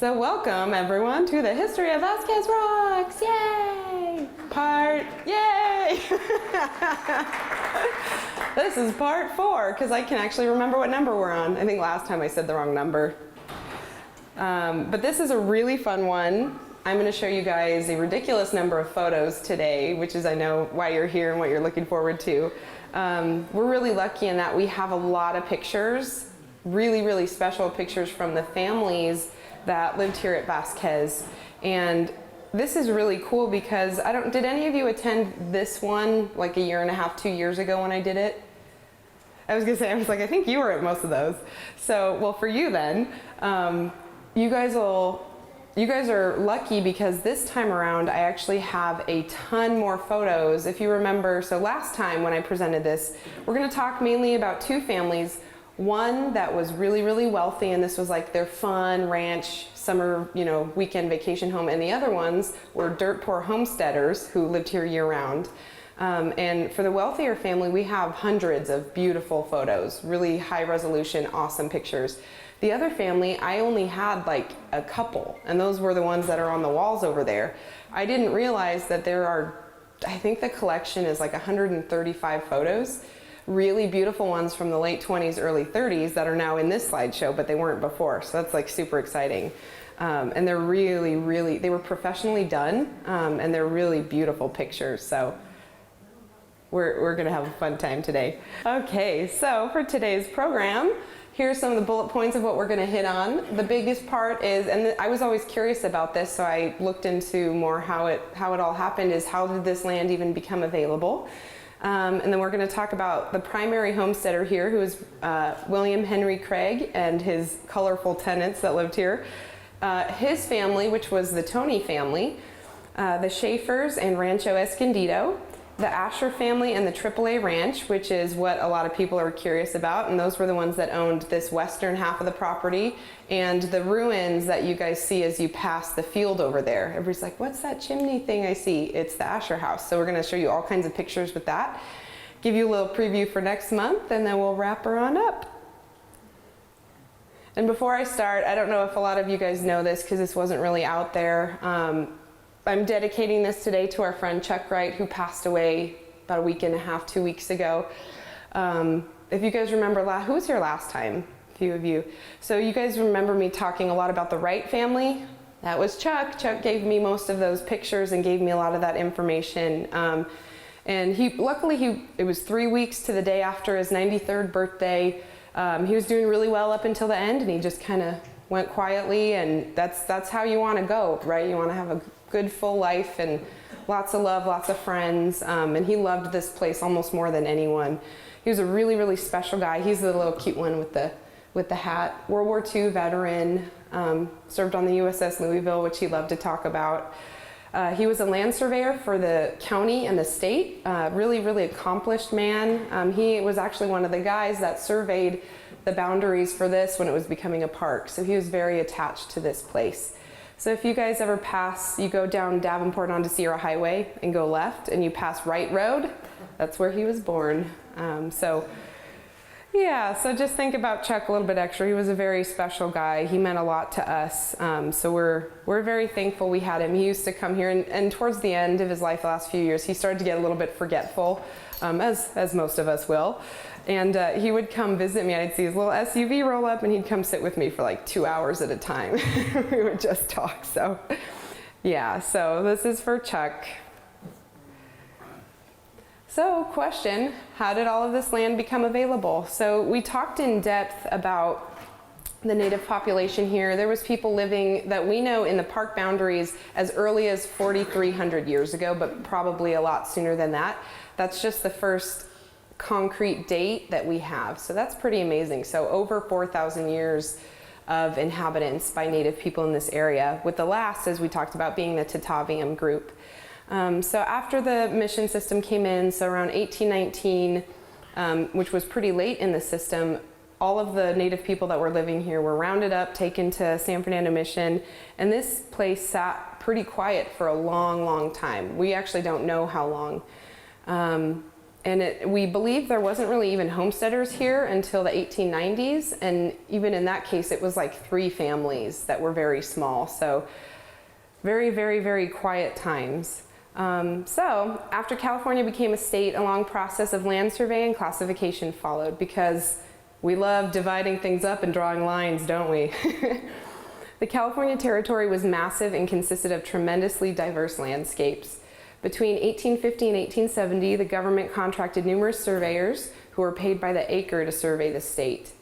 So welcome everyone to the history of Vasquez Rocks, yay! Yay! This is part 4, because I can actually remember what number we're on. I think last time I said the wrong number. But this is a really fun one. I'm going to show you guys a ridiculous number of photos today, which is I know why you're here and what you're looking forward to. We're really lucky in that we have a lot of pictures, really special pictures from the families that lived here at Vasquez. And this is really cool because did any of you attend this one like a year and a half, 2 years ago when I did it? I was like, I think you were at most of those. So, well, for you then, you guys are lucky because this time around I actually have a ton more photos. If you remember, so last time when I presented this, we're going to talk mainly about two families. One that was really wealthy, and this was like their fun ranch summer, weekend vacation home, and the other ones were dirt poor homesteaders who lived here year round. And for the wealthier family, we have hundreds of beautiful photos, really high resolution, awesome pictures. The other family, I only had like a couple, and those were the ones that are on the walls over there. I didn't realize that there are, I think the collection is like 135 photos. Really beautiful ones from the late 20s, early 30s that are now in this slideshow, but they weren't before. So that's like super exciting. And they're really, they were professionally done, and they're really beautiful pictures. So we're gonna have a fun time today. Okay, so for today's program, here's some of the bullet points of what we're gonna hit on. The biggest part is, and I was always curious about this, so I looked into more how it all happened, is how did this land even become available? And then we're going to talk about the primary homesteader here, who is William Henry Krieg, and his colorful tenants that lived here. His family, which was the Toney family, the Schaeffers and Rancho Escondido, the Asher family, and the AAA Ranch, which is what a lot of people are curious about, and those were the ones that owned this western half of the property, and the ruins that you guys see as you pass the field over there. Everybody's like, what's that chimney thing I see? It's the Asher house. So we're going to show you all kinds of pictures with that, give you a little preview for next month, and then we'll wrap her on up. And before I start, I don't know if a lot of you guys know this because this wasn't really out there. I'm dedicating this today to our friend Chuck Wright, who passed away about a week and a half, 2 weeks ago. If you guys remember, who was here last time? A few of you. So you guys remember me talking a lot about the Wright family? That was Chuck. Chuck gave me most of those pictures and gave me a lot of that information. And luckily it was 3 weeks to the day after his 93rd birthday. He was doing really well up until the end, and he just kind of went quietly, and that's how you want to go, right? You want to have a good full life and lots of love, lots of friends, and he loved this place almost more than anyone. He was a really special guy. He's the little cute one with the hat. World War II veteran, served on the USS Louisville, which he loved to talk about. He was a land surveyor for the county and the state, really accomplished man. He was actually one of the guys that surveyed the boundaries for this when it was becoming a park, so he was very attached to this place. So if you guys ever pass, you go down Davenport onto Sierra Highway and go left, and you pass Wright Road, that's where he was born. So just think about Chuck a little bit extra. He was a very special guy. He meant a lot to us. So we're very thankful we had him. He used to come here, and towards the end of his life, the last few years, he started to get a little bit forgetful, as most of us will. And he would come visit me, and I'd see his little SUV roll up, and he'd come sit with me for like 2 hours at a time. We would just talk. So so this is for Chuck. So question, how did all of this land become available? So we talked in depth about the native population here. There was people living that we know in the park boundaries as early as 4,300 years ago, but probably a lot sooner than that. That's just the first concrete date that we have. So that's pretty amazing. So over 4,000 years of inhabitants by native people in this area, with the last, as we talked about, being the Tataviam group. So after the mission system came in, so around 1819, which was pretty late in the system, all of the native people that were living here were rounded up, taken to San Fernando Mission, and this place sat pretty quiet for a long time. We actually don't know how long. we believe there wasn't really even homesteaders here until the 1890s. And even in that case, it was like 3 families that were very small. So very, very, very quiet times. So after California became a state, a long process of land survey and classification followed, because we love dividing things up and drawing lines, don't we? The California territory was massive and consisted of tremendously diverse landscapes. Between 1850 and 1870, the government contracted numerous surveyors who were paid by the acre to survey the state.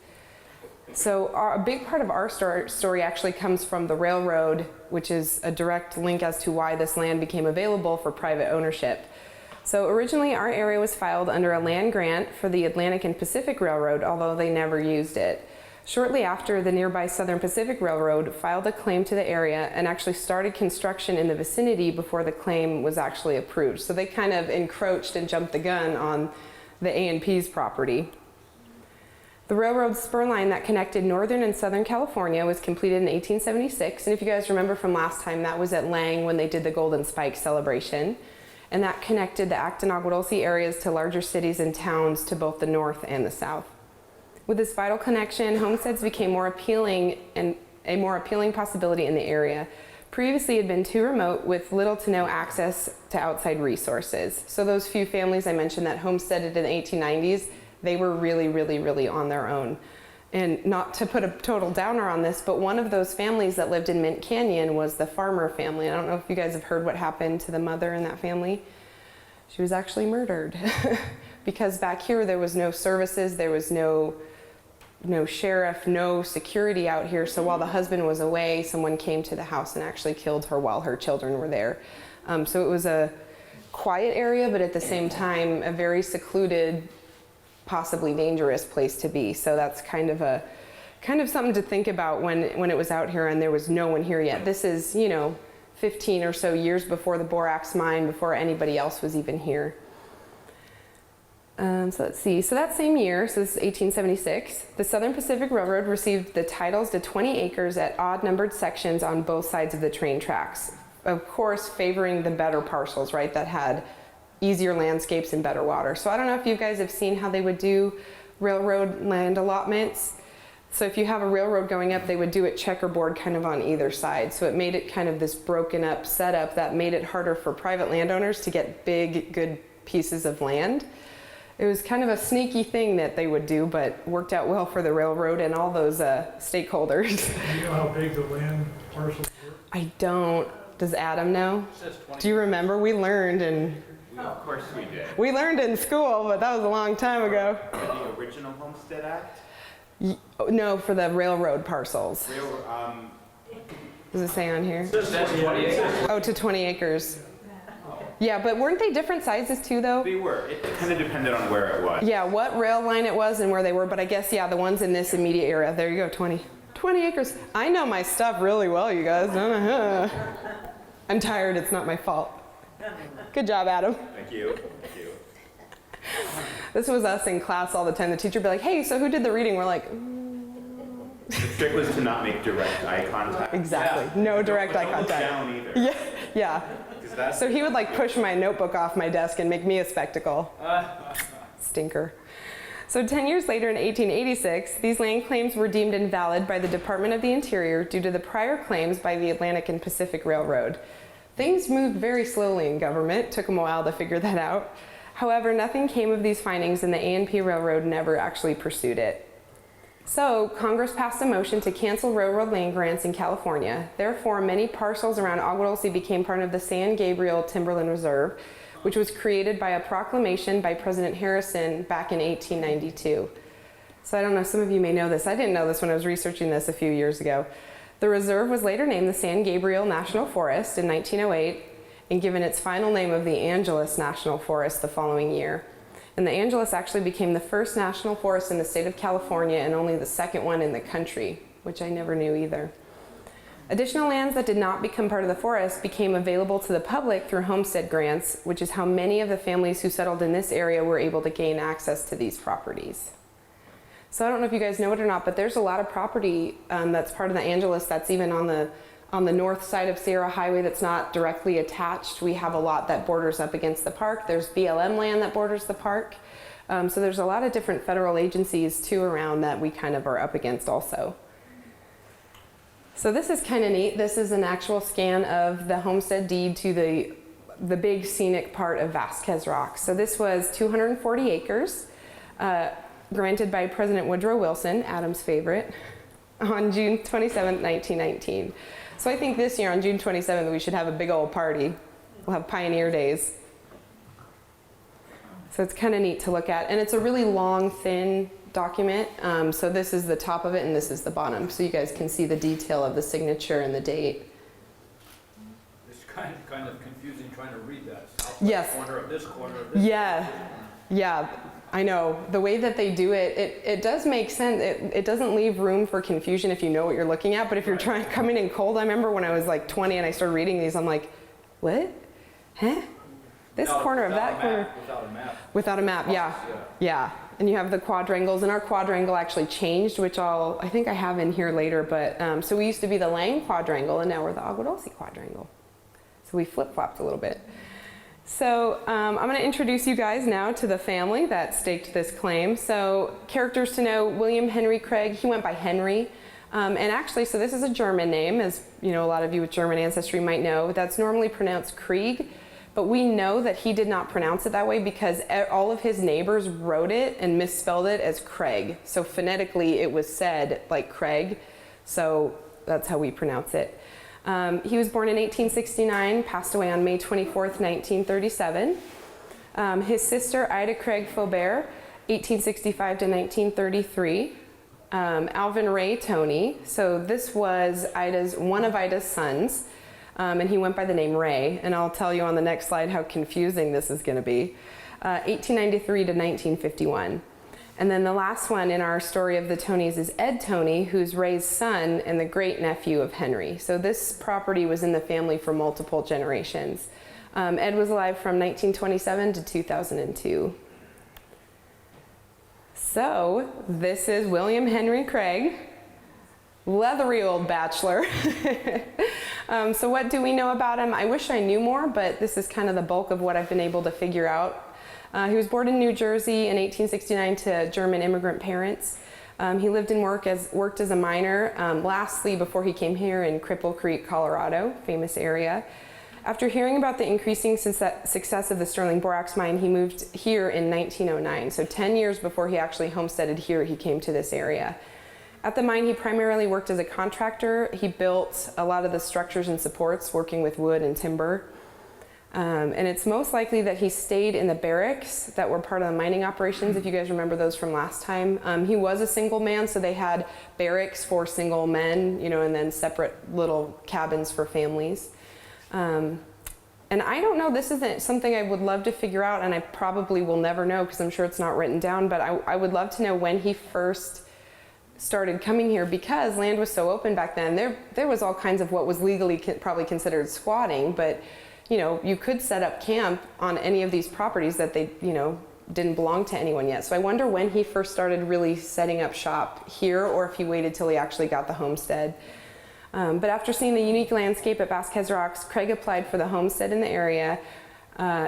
So a big part of our story actually comes from the railroad, which is a direct link as to why this land became available for private ownership. So originally our area was filed under a land grant for the Atlantic and Pacific Railroad, although they never used it. Shortly after, the nearby Southern Pacific Railroad filed a claim to the area and actually started construction in the vicinity before the claim was actually approved. So they kind of encroached and jumped the gun on the A&P's property. The railroad spur line that connected northern and southern California was completed in 1876. And if you guys remember from last time, that was at Lang when they did the Golden Spike celebration. And that connected the Acton-Aguadulce areas to larger cities and towns to both the north and the south. With this vital connection, homesteads became more appealing and a more appealing possibility in the area. Previously, it had been too remote with little to no access to outside resources. So those few families I mentioned that homesteaded in the 1890s, they were really, really, really on their own. And not to put a total downer on this, but one of those families that lived in Mint Canyon was the Farmer family. I don't know if you guys have heard what happened to the mother in that family. She was actually murdered because back here there was no services, there was no sheriff, no security out here. So while the husband was away, someone came to the house and actually killed her while her children were there. So it was a quiet area, but at the same time, a very secluded, possibly dangerous place to be. So that's kind of something to think about when it was out here and there was no one here yet. This is, 15 or so years before the borax mine, before anybody else was even here. So let's see, so that same year, so this is 1876, the Southern Pacific Railroad received the titles to 20 acres at odd numbered sections on both sides of the train tracks. Of course, favoring the better parcels, right, that had easier landscapes and better water. So I don't know if you guys have seen how they would do railroad land allotments. So if you have a railroad going up, they would do it checkerboard kind of on either side. So it made it kind of this broken up setup that made it harder for private landowners to get big, good pieces of land. It was kind of a sneaky thing that they would do, but worked out well for the railroad and all those stakeholders. Do you know how big the land parcels were? I don't. Does Adam know? Do you remember? We learned in... Of course we did. We learned in school, but that was a long time ago. The original Homestead Act? No, for the railroad parcels. Does it say on here? That's 20 acres. Oh, to 20 acres. Yeah, but weren't they different sizes too, though? They were. It kind of depended on where it was. Yeah, what rail line it was and where they were, but I guess, yeah, the ones in this immediate area. There you go, 20 acres. I know my stuff really well, you guys. I'm tired, it's not my fault. Good job, Adam. Thank you. Thank you. This was us in class all the time. The teacher would be like, hey, so who did the reading? We're like, The trick was to not make direct eye contact. Exactly. Yeah. No direct eye contact. Don't look down either. Yeah. So he would like push my notebook off my desk and make me a spectacle. Stinker. So 10 years later in 1886, these land claims were deemed invalid by the Department of the Interior due to the prior claims by the Atlantic and Pacific Railroad. Things moved very slowly in government. Took them a while to figure that out. However, nothing came of these findings and the A&P Railroad never actually pursued it. So Congress passed a motion to cancel railroad land grants in California. Therefore, many parcels around Aguadulce became part of the San Gabriel Timberland Reserve, which was created by a proclamation by President Harrison back in 1892. So I don't know, some of you may know this. I didn't know this when I was researching this a few years ago. The reserve was later named the San Gabriel National Forest in 1908 and given its final name of the Angeles National Forest the following year. And the Angeles actually became the first national forest in the state of California and only the second one in the country, which I never knew either. Additional lands that did not become part of the forest became available to the public through homestead grants, which is how many of the families who settled in this area were able to gain access to these properties. So I don't know if you guys know it or not, but there's a lot of property that's part of the Angeles that's even on On the north side of Sierra Highway that's not directly attached, we have a lot that borders up against the park. There's BLM land that borders the park. So there's a lot of different federal agencies too around that we kind of are up against also. So this is kind of neat. This is an actual scan of the homestead deed to the big scenic part of Vasquez Rocks. So this was 240 acres, granted by President Woodrow Wilson, Adam's favorite, on June 27, 1919. So I think this year on June 27th we should have a big old party. We'll have Pioneer Days. So it's kind of neat to look at, and it's a really long, thin document. So this is the top of it and this is the bottom, so you guys can see the detail of the signature and the date. It's kind of confusing trying to read that. Yes. Corner of this corner of this. Yeah, I know. The way that they do it, it does make sense. It doesn't leave room for confusion if you know what you're looking at, but if you're coming in cold, I remember when I was like 20 and I started reading these, I'm like, what? Huh? This corner of that corner. Without a map. Without a map, yeah. And you have the quadrangles, and our quadrangle actually changed, which I think I have in here later, but so we used to be the Lang quadrangle, and now we're the Agua Dulce quadrangle. So we flip-flopped a little bit. So I'm going to introduce you guys now to the family that staked this claim. So characters to know: William Henry Krieg, he went by Henry. And actually, so this is a German name, as you know, a lot of you with German ancestry might know. That's normally pronounced Krieg. But we know that he did not pronounce it that way because all of his neighbors wrote it and misspelled it as Craig. So phonetically it was said like Craig. So that's how we pronounce it. He was born in 1869, passed away on May 24th, 1937. His sister, Ida Craig Faubert, 1865 to 1933. Alvin Ray Toney. So this was one of Ida's sons. And he went by the name Ray, and I'll tell you on the next slide how confusing this is going to be. 1893 to 1951. And then the last one in our story of the Toneys is Ed Toney, who's Ray's son and the great nephew of Henry. So this property was in the family for multiple generations. Ed was alive from 1927 to 2002. So this is William Henry Krieg, leathery old bachelor. So what do we know about him? I wish I knew more, but this is kind of the bulk of what I've been able to figure out. He was born in New Jersey in 1869 to German immigrant parents. He lived and worked as a miner, lastly before he came here in Cripple Creek, Colorado, famous area. After hearing about the increasing success of the Sterling Borax mine, he moved here in 1909. So 10 years before he actually homesteaded here, he came to this area. At the mine, he primarily worked as a contractor. He built a lot of the structures and supports, working with wood and timber. And it's most likely that he stayed in the barracks that were part of the mining operations, if you guys remember those from last time. He was a single man, so they had barracks for single men, you know, and then separate little cabins for families. And I don't know, this isn't something I would love to figure out, and I probably will never know because I'm sure it's not written down, but I would love to know when he first started coming here, because land was so open back then. There was all kinds of what was legally probably considered squatting, but you know, you could set up camp on any of these properties that they, you know, didn't belong to anyone yet. So I wonder when he first started really setting up shop here, or if he waited till he actually got the homestead. But after seeing the unique landscape at Vasquez Rocks, Krieg applied for the homestead in the area,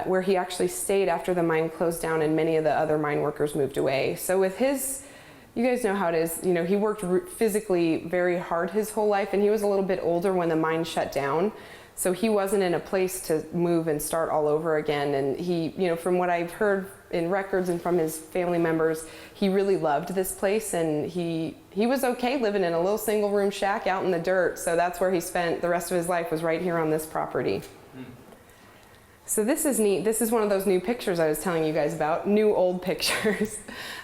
where he actually stayed after the mine closed down and many of the other mine workers moved away. So with his, you guys know how it is, you know, he worked physically very hard his whole life, and he was a little bit older when the mine shut down. So he wasn't in a place to move and start all over again. And he, you know, from what I've heard in records and from his family members, he really loved this place, and he was okay living in a little single room shack out in the dirt. So that's where he spent the rest of his life, was right here on this property. So this is neat. This is one of those new pictures I was telling you guys about, new old pictures.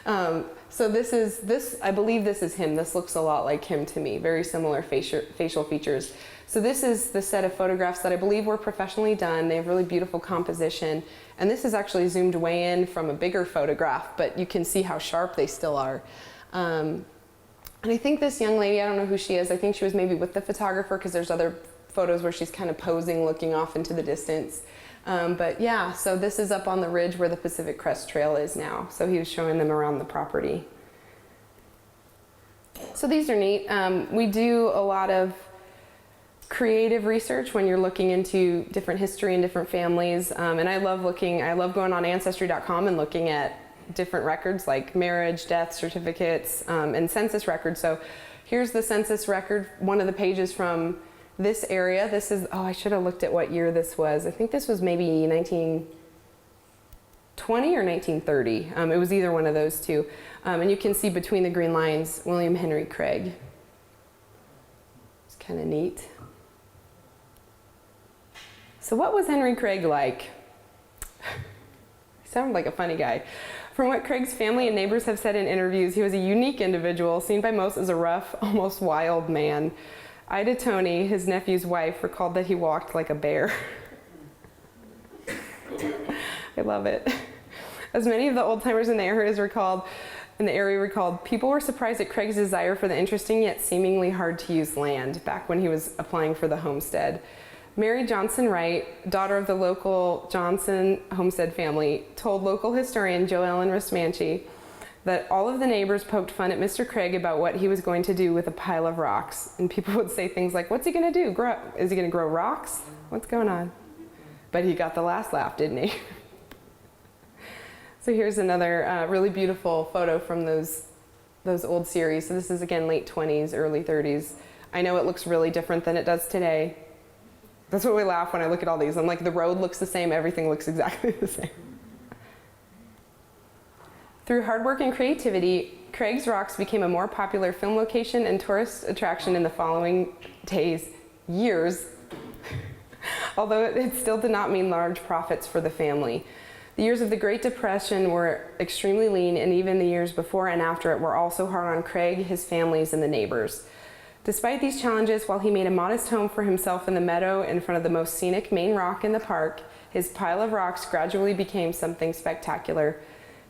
So this, I believe this is him. This looks a lot like him to me, very similar facial features. So this is the set of photographs that I believe were professionally done. They have really beautiful composition. And this is actually zoomed way in from a bigger photograph, but you can see how sharp they still are. And I think this young lady, I don't know who she is. I think she was maybe with the photographer, because there's other photos where she's kind of posing, looking off into the distance. But yeah, so this is up on the ridge where the Pacific Crest Trail is now. So he was showing them around the property. So these are neat. We do a lot of creative research when you're looking into different history and different families. And I love going on Ancestry.com and looking at different records like marriage, death certificates, and census records. So here's the census record, one of the pages from this area. This is, oh, I should have looked at what year this was. I think this was maybe 1920 or 1930. It was either one of those two. And you can see between the green lines, William Henry Krieg. It's kind of neat. So what was Henry Krieg like? He sounded like a funny guy. From what Krieg's family and neighbors have said in interviews, he was a unique individual, seen by most as a rough, almost wild man. Ida Toney, his nephew's wife, recalled that he walked like a bear. I love it. As many of the old-timers in the area recalled, people were surprised at Krieg's desire for the interesting yet seemingly hard-to-use land back when he was applying for the homestead. Mary Johnson Wright, daughter of the local Johnson homestead family, told local historian Joellen Rismanchi that all of the neighbors poked fun at Mr. Krieg about what he was going to do with a pile of rocks. And people would say things like, what's he going to do? Is he going to grow rocks? What's going on? But he got the last laugh, didn't he? So here's another really beautiful photo from those old series. So this is, again, late 20s, early 30s. I know it looks really different than it does today. That's what we laugh when I look at all these. I'm like, the road looks the same, everything looks exactly the same. Through hard work and creativity, Craig's Rocks became a more popular film location and tourist attraction in the following years, although it still did not mean large profits for the family. The years of the Great Depression were extremely lean, and even the years before and after it were also hard on Krieg, his families, and the neighbors. Despite these challenges, while he made a modest home for himself in the meadow in front of the most scenic main rock in the park, his pile of rocks gradually became something spectacular.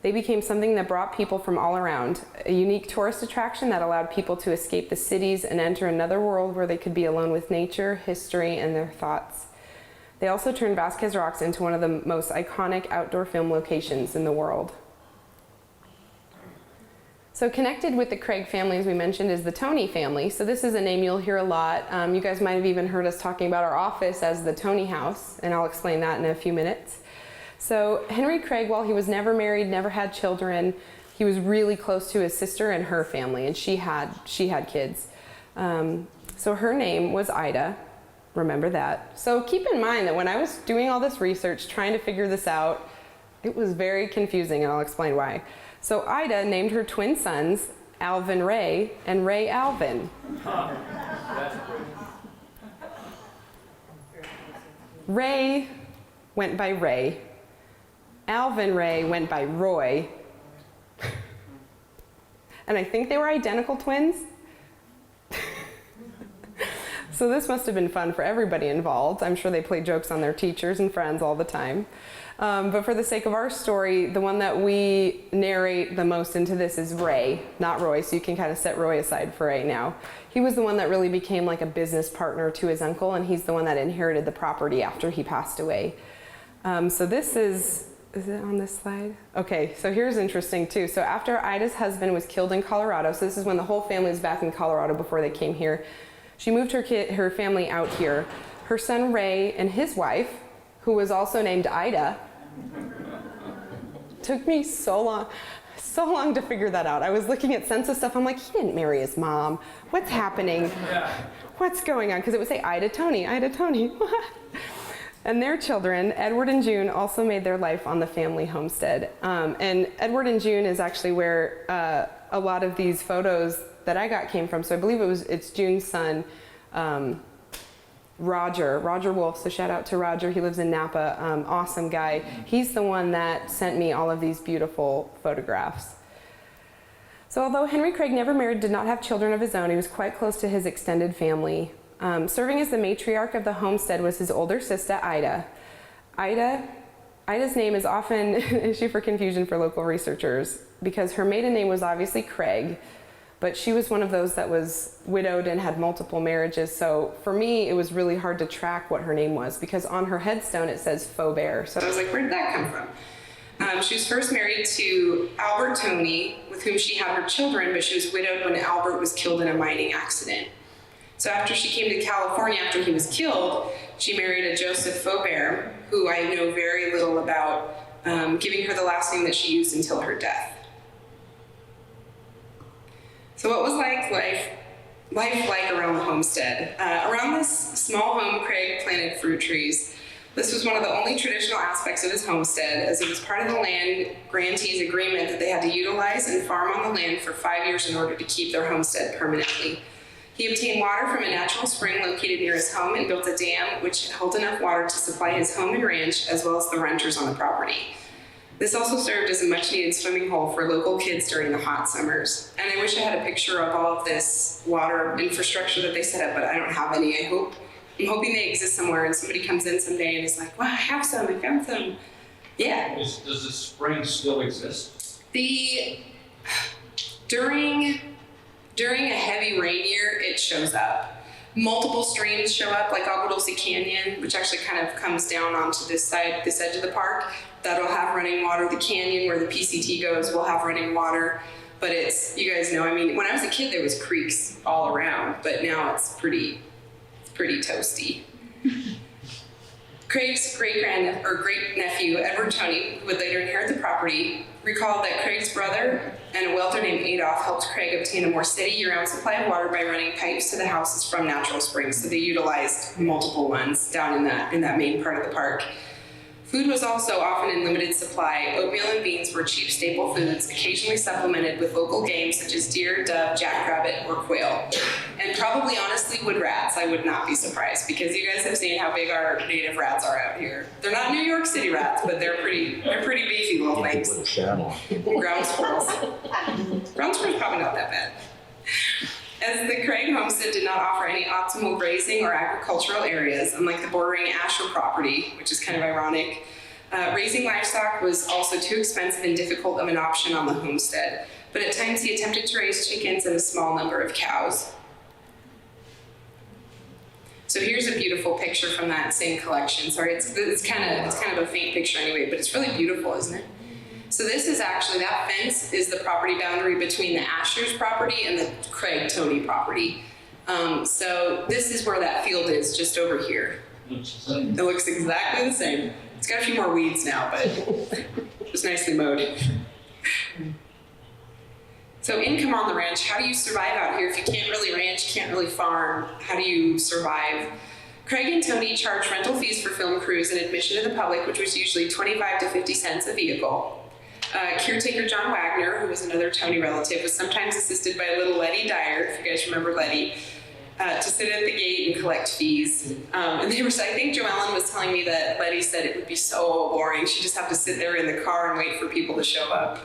They became something that brought people from all around, a unique tourist attraction that allowed people to escape the cities and enter another world where they could be alone with nature, history, and their thoughts. They also turned Vasquez Rocks into one of the most iconic outdoor film locations in the world. So connected with the Krieg family, as we mentioned, is the Toney family. So this is a name you'll hear a lot. You guys might have even heard us talking about our office as the Toney house, and I'll explain that in a few minutes. So Henry Krieg, while he was never married, never had children, he was really close to his sister and her family, and she had kids. So her name was Ida. Remember that. So keep in mind that when I was doing all this research, trying to figure this out, it was very confusing, and I'll explain why. So Ida named her twin sons Alvin Ray and Ray Alvin. Ray went by Ray. Alvin Ray went by Roy. And I think they were identical twins. So this must have been fun for everybody involved. I'm sure they played jokes on their teachers and friends all the time. But for the sake of our story, the one that we narrate the most into this is Ray, not Roy, so you can kind of set Roy aside for right now. He was the one that really became like a business partner to his uncle, and he's the one that inherited the property after he passed away. So this is it on this slide? Okay, so here's interesting too. So after Ida's husband was killed in Colorado, so this is when the whole family was back in Colorado before they came here, she moved her family out here. Her son Ray and his wife, who was also named Ida, took me so long to figure that out. I was looking at census stuff. I'm like, he didn't marry his mom. What's happening? What's going on? Because it would say Ida Toney, Ida Toney. What? And their children, Edward and June, also made their life on the family homestead. And Edward and June is actually where a lot of these photos that I got came from. So I believe it's June's son, Roger Wolf. So shout out to Roger. He lives in Napa. Awesome guy. He's the one that sent me all of these beautiful photographs. So although Henry Krieg never married, did not have children of his own, he was quite close to his extended family. Serving as the matriarch of the homestead was his older sister, Ida. Ida's name is often an issue for confusion for local researchers because her maiden name was obviously Krieg, but she was one of those that was widowed and had multiple marriages. So for me, it was really hard to track what her name was because on her headstone it says Faubert. So I was like, where did that come from? She was first married to Albert Toney, with whom she had her children, but she was widowed when Albert was killed in a mining accident. So after she came to California after he was killed, she married a Joseph Faubert, who I know very little about, giving her the last name that she used until her death. So what was life like around the homestead? Around this small home, Craig planted fruit trees. This was one of the only traditional aspects of his homestead, as it was part of the land grantee's agreement that they had to utilize and farm on the land for 5 years in order to keep their homestead permanently. He obtained water from a natural spring located near his home and built a dam which held enough water to supply his home and ranch, as well as the renters on the property. This also served as a much-needed swimming hole for local kids during the hot summers. And I wish I had a picture of all of this water infrastructure that they set up, but I don't have any. I'm hoping they exist somewhere and somebody comes in someday and is like, wow, I have some, I found some. Yeah. Does the spring still exist? During a heavy rain year, it shows up. Multiple streams show up, like Agua Dulce Canyon, which actually kind of comes down onto this edge of the park. That'll have running water. The canyon where the PCT goes will have running water. But you guys know, I mean, when I was a kid, there was creeks all around, but now it's pretty toasty. Craig's great-nephew, Edward Toney, who would later inherit the property, recalled that Craig's brother and a welder named Adolph helped Craig obtain a more steady year-round supply of water by running pipes to the houses from natural springs. So they utilized multiple ones down in that main part of the park. Food was also often in limited supply. Oatmeal and beans were cheap staple foods, occasionally supplemented with local game such as deer, dove, jackrabbit, or quail. And probably, honestly, wood rats. I would not be surprised, because you guys have seen how big our native rats are out here. They're not New York City rats, but they're pretty beefy little things. Ground squirrels. Ground squirrels probably not that bad. As the Craig homestead did not offer any optimal grazing or agricultural areas, unlike the bordering Asher property, which is kind of ironic, raising livestock was also too expensive and difficult of an option on the homestead. But at times he attempted to raise chickens and a small number of cows. So here's a beautiful picture from that same collection. Sorry, it's kind of a faint picture anyway, but it's really beautiful, isn't it? So this is actually, that fence is the property boundary between the Asher's property and the Craig Toney property. So this is where that field is, just over here. It looks exactly the same. It's got a few more weeds now, but it's nicely mowed. So income on the ranch, how do you survive out here? If you can't really ranch, can't really farm, how do you survive? Craig and Toney charged rental fees for film crews and admission to the public, which was usually 25 to 50 cents a vehicle. Caretaker John Wagner, who was another Toney relative, was sometimes assisted by little Letty Dyer, if you guys remember Letty, to sit at the gate and collect fees. And I think Joellen was telling me that Letty said it would be so boring. She'd just have to sit there in the car and wait for people to show up.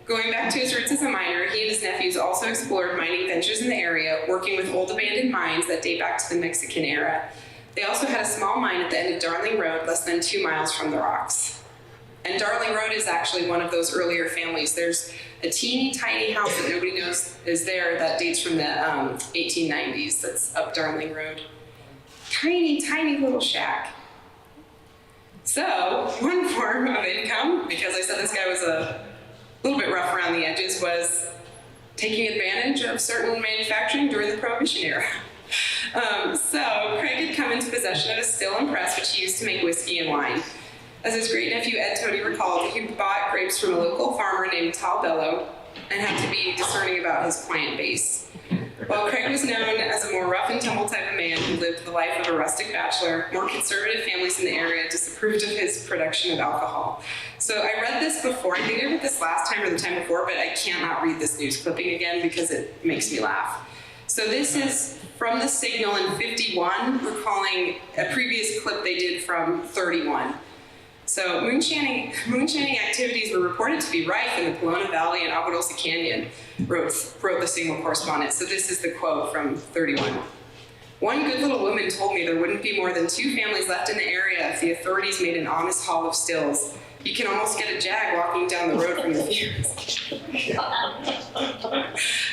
Going back to his roots as a miner, he and his nephews also explored mining ventures in the area, working with old abandoned mines that date back to the Mexican era. They also had a small mine at the end of Darling Road, less than 2 miles from the rocks. And Darling Road is actually one of those earlier families. There's a teeny tiny house that nobody knows is there that dates from the 1890s that's up Darling Road. Tiny, tiny little shack. So one form of income, because I said this guy was a little bit rough around the edges, was taking advantage of certain manufacturing during the Prohibition era. So Craig had come into possession of a still and press, which he used to make whiskey and wine. As his great-nephew Ed Toney recalled, he bought grapes from a local farmer named Tal Bello and had to be discerning about his client base. While Craig was known as a more rough and tumble type of man who lived the life of a rustic bachelor, more conservative families in the area disapproved of his production of alcohol. So I read this before, I think I read this last time or the time before, but I cannot read this news clipping again because it makes me laugh. So this is from the Signal in 51, recalling a previous clip they did from 31. So moonshining activities were reported to be rife in the Pelona Valley and Agua Dulce Canyon, wrote the Signal correspondent. So this is the quote from 31. One good little woman told me there wouldn't be more than 2 families left in the area if the authorities made an honest haul of stills. You can almost get a jag walking down the road from the fields.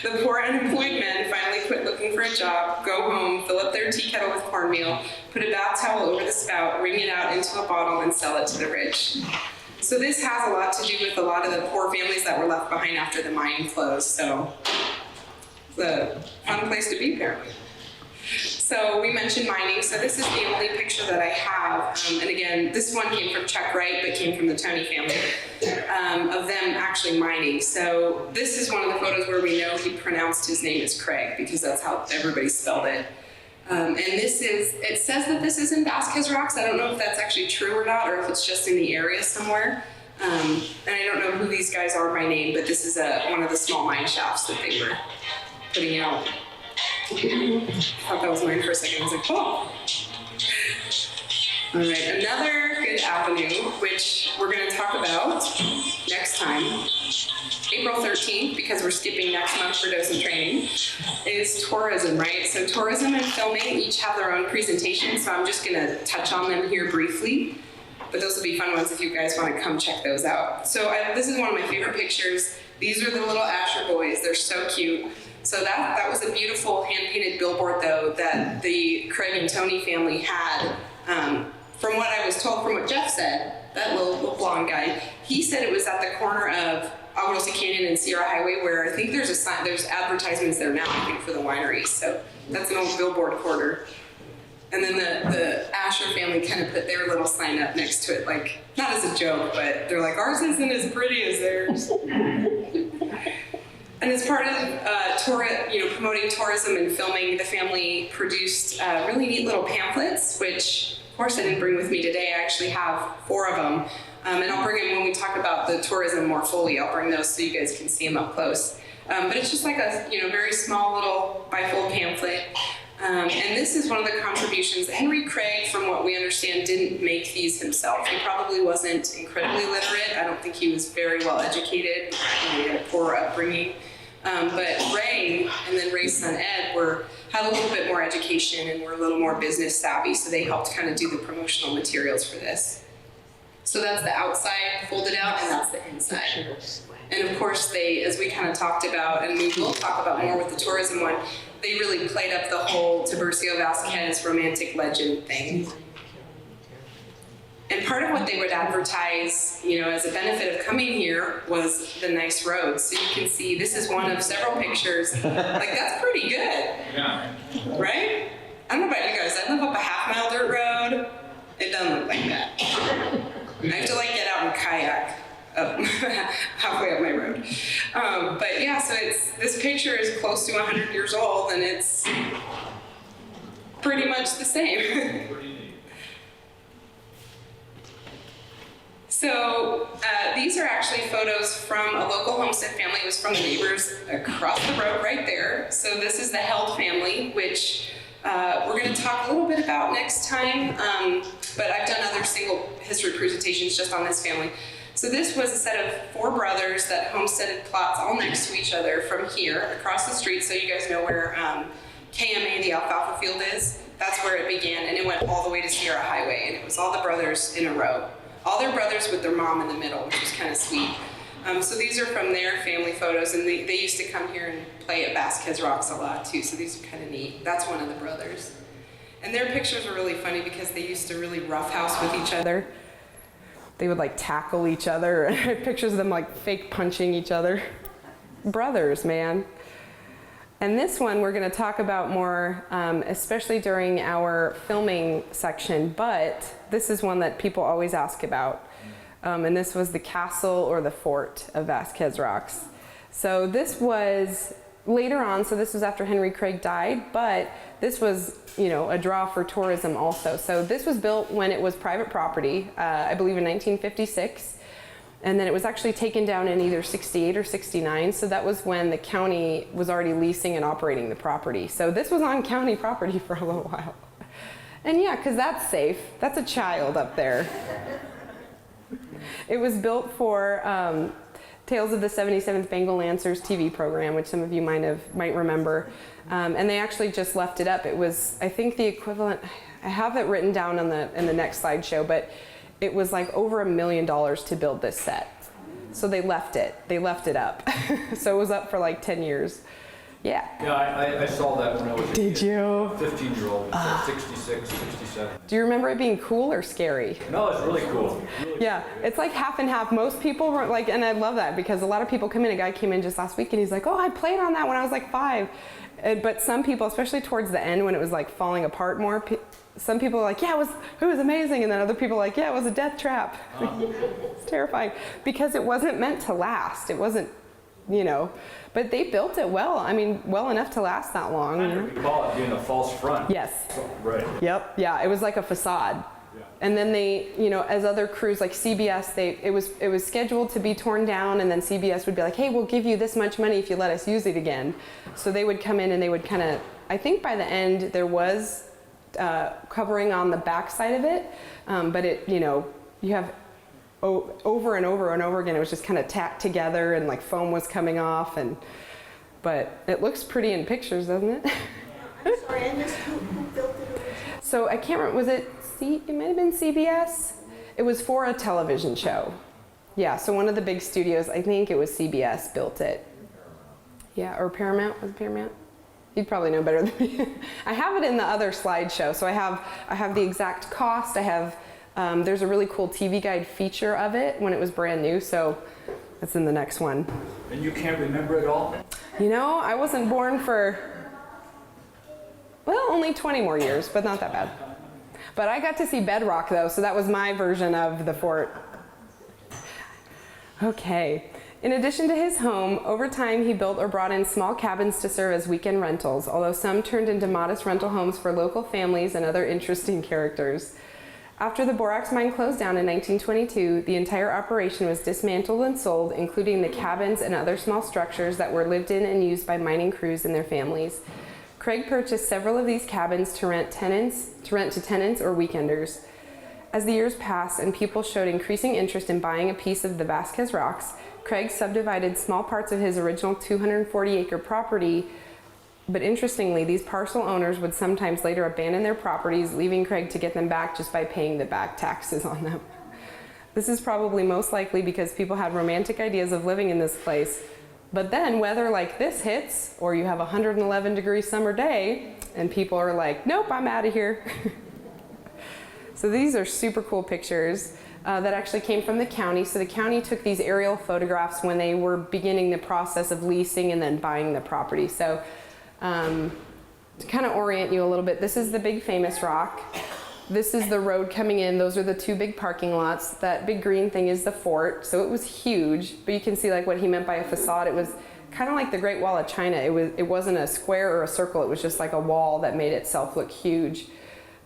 The poor unemployed men finally quit looking for a job, go home, fill up their tea kettle with cornmeal, put a bath towel over the spout, wring it out into a bottle, and sell it to the rich. So this has a lot to do with a lot of the poor families that were left behind after the mine closed. So it's a fun place to be, apparently. So we mentioned mining, so this is the only picture that I have. And again, this one came from Chuck Wright, but came from the Toney family, of them actually mining. So this is one of the photos where we know he pronounced his name as Craig, because that's how everybody spelled it. And this is, it says that this is in Vasquez Rocks. I don't know if that's actually true or not, or if it's just in the area somewhere. And I don't know who these guys are by name, but this is one of the small mine shafts that they were putting out. I thought that was mine for a second. I was like, oh. All right, another good avenue, which we're going to talk about next time, April 13th, because we're skipping next month for docent training, is tourism, right? So tourism and filming each have their own presentation, so I'm just going to touch on them here briefly. But those will be fun ones if you guys want to come check those out. So this is one of my favorite pictures. These are the little Asher boys. They're so cute. So that was a beautiful hand-painted billboard, though, that the Craig and Toney family had. From what I was told, from what Jeff said, that little blonde guy, he said it was at the corner of Agua Canyon and Sierra Highway, where I think there's a sign, there's advertisements there now, I think, for the wineries. So that's an old billboard quarter. And then the Asher family kind of put their little sign up next to it, like, not as a joke, but they're like, ours isn't as pretty as theirs. And as part of promoting tourism and filming, the family produced really neat little pamphlets, which, of course, I didn't bring with me today. I actually have 4 of them. And I'll bring them when we talk about the tourism more fully. I'll bring those so you guys can see them up close. But it's just like a very small little bifold pamphlet. And this is one of the contributions. Henry Krieg, from what we understand, didn't make these himself. He probably wasn't incredibly literate. I don't think he was very well educated. He had a poor upbringing. But Ray, and then Ray's son Ed, had a little bit more education and were a little more business savvy, so they helped kind of do the promotional materials for this. So that's the outside folded out, and that's the inside. And of course, they, as we kind of talked about, and we will talk about more with the tourism one, they really played up the whole Tiburcio Vasquez romantic legend thing. And part of what they would advertise, as a benefit of coming here was the nice roads. So you can see this is one of several pictures. Like, that's pretty good. Yeah. Right? I don't know about you guys. I live up a half-mile dirt road. It doesn't look like that. I have to get out and kayak up halfway up my road. But yeah, so this picture is close to 100 years old, and it's pretty much the same. So these are actually photos from a local homestead family. It was from the neighbors across the road right there. So this is the Held family, which we're going to talk a little bit about next time. But I've done other single history presentations just on this family. So this was a set of 4 brothers that homesteaded plots all next to each other from here across the street. So you guys know where KMA, the alfalfa field, is. That's where it began, and it went all the way to Sierra Highway, and it was all the brothers in a row. All their brothers with their mom in the middle, which was kind of sweet. So these are from their family photos, and they used to come here and play at Vasquez Rocks a lot too, so these are kind of neat. That's one of the brothers. And their pictures were really funny because they used to really roughhouse with each other. They would tackle each other. I have pictures of them fake punching each other. Brothers, man. And this one we're going to talk about more, especially during our filming section, but this is one that people always ask about. And this was the castle or the fort of Vasquez Rocks. So this was later on, so this was after Henry Krieg died, but this was, a draw for tourism also. So this was built when it was private property, I believe in 1956. And then it was actually taken down in either 68 or 69. So that was when the county was already leasing and operating the property. So this was on county property for a little while. And yeah, because that's safe. That's a child up there. It was built for Tales of the 77th Bengal Lancers TV program, which some of you might remember. And they actually just left it up. It was, I think, the equivalent, I have it written down in the next slideshow, but it was over $1 million to build this set. So they left it up. So it was up for 10 years. Yeah. Yeah, I saw that when I was a Did kid. you? 15-year-old, 66, 67. Do you remember it being cool or scary? No, it's really cool. Really Yeah, it's half and half. Most people were and I love that because a lot of people come in. A guy came in just last week and he's like, oh, I played on that when I was 5. But some people, especially towards the end when it was like falling apart more, some people were like, yeah, it was amazing. And then other people were like, yeah, it was a death trap. It's terrifying because it wasn't meant to last. It wasn't, you know, but they built it well. I mean, well enough to last that long. I recall it being a false front. Yes. Right. Yep. Yeah. It was like a facade. Yeah. And then they, you know, as other crews like CBS, it was scheduled to be torn down, and then CBS would be like, hey, we'll give you this much money if you let us use it again. So they would come in and they would kind of, I think by the end there was covering on the back side of it, but it, you know, you have over and over and over again, it was just kind of tacked together and like foam was coming off, but it looks pretty in pictures, doesn't it? I'm sorry, I missed who built it originally. So I can't remember, it might have been CBS. It was for a television show. Yeah, so one of the big studios, I think it was CBS, built it. Yeah, or Paramount, was it Paramount? You'd probably know better than me. I have it in the other slideshow, so I have the exact cost. I have, there's a really cool TV guide feature of it when it was brand new, so that's in the next one. And you can't remember it all? You know, I wasn't born for, well, only 20 more years, but not that bad. But I got to see bedrock though, so that was my version of the fort. Okay. In addition to his home, over time he built or brought in small cabins to serve as weekend rentals, although some turned into modest rental homes for local families and other interesting characters. After the borax mine closed down in 1922, the entire operation was dismantled and sold, including the cabins and other small structures that were lived in and used by mining crews and their families. Craig purchased several of these cabins to rent to tenants or weekenders. As the years passed and people showed increasing interest in buying a piece of the Vasquez Rocks, Craig subdivided small parts of his original 240-acre property, but interestingly, these parcel owners would sometimes later abandon their properties, leaving Craig to get them back just by paying the back taxes on them. This is probably most likely because people had romantic ideas of living in this place, but then weather like this hits, or you have a 111-degree summer day, and people are like, nope, I'm out of here. So these are super cool pictures that actually came from the county. So the county took these aerial photographs when they were beginning the process of leasing and then buying the property. So to kind of orient you a little bit, this is the big famous rock. This is the road coming in. Those are the two big parking lots. That big green thing is the fort. So it was huge, but you can see like what he meant by a facade. It was kind of like the Great Wall of China. It wasn't a square or a circle. It was just like a wall that made itself look huge.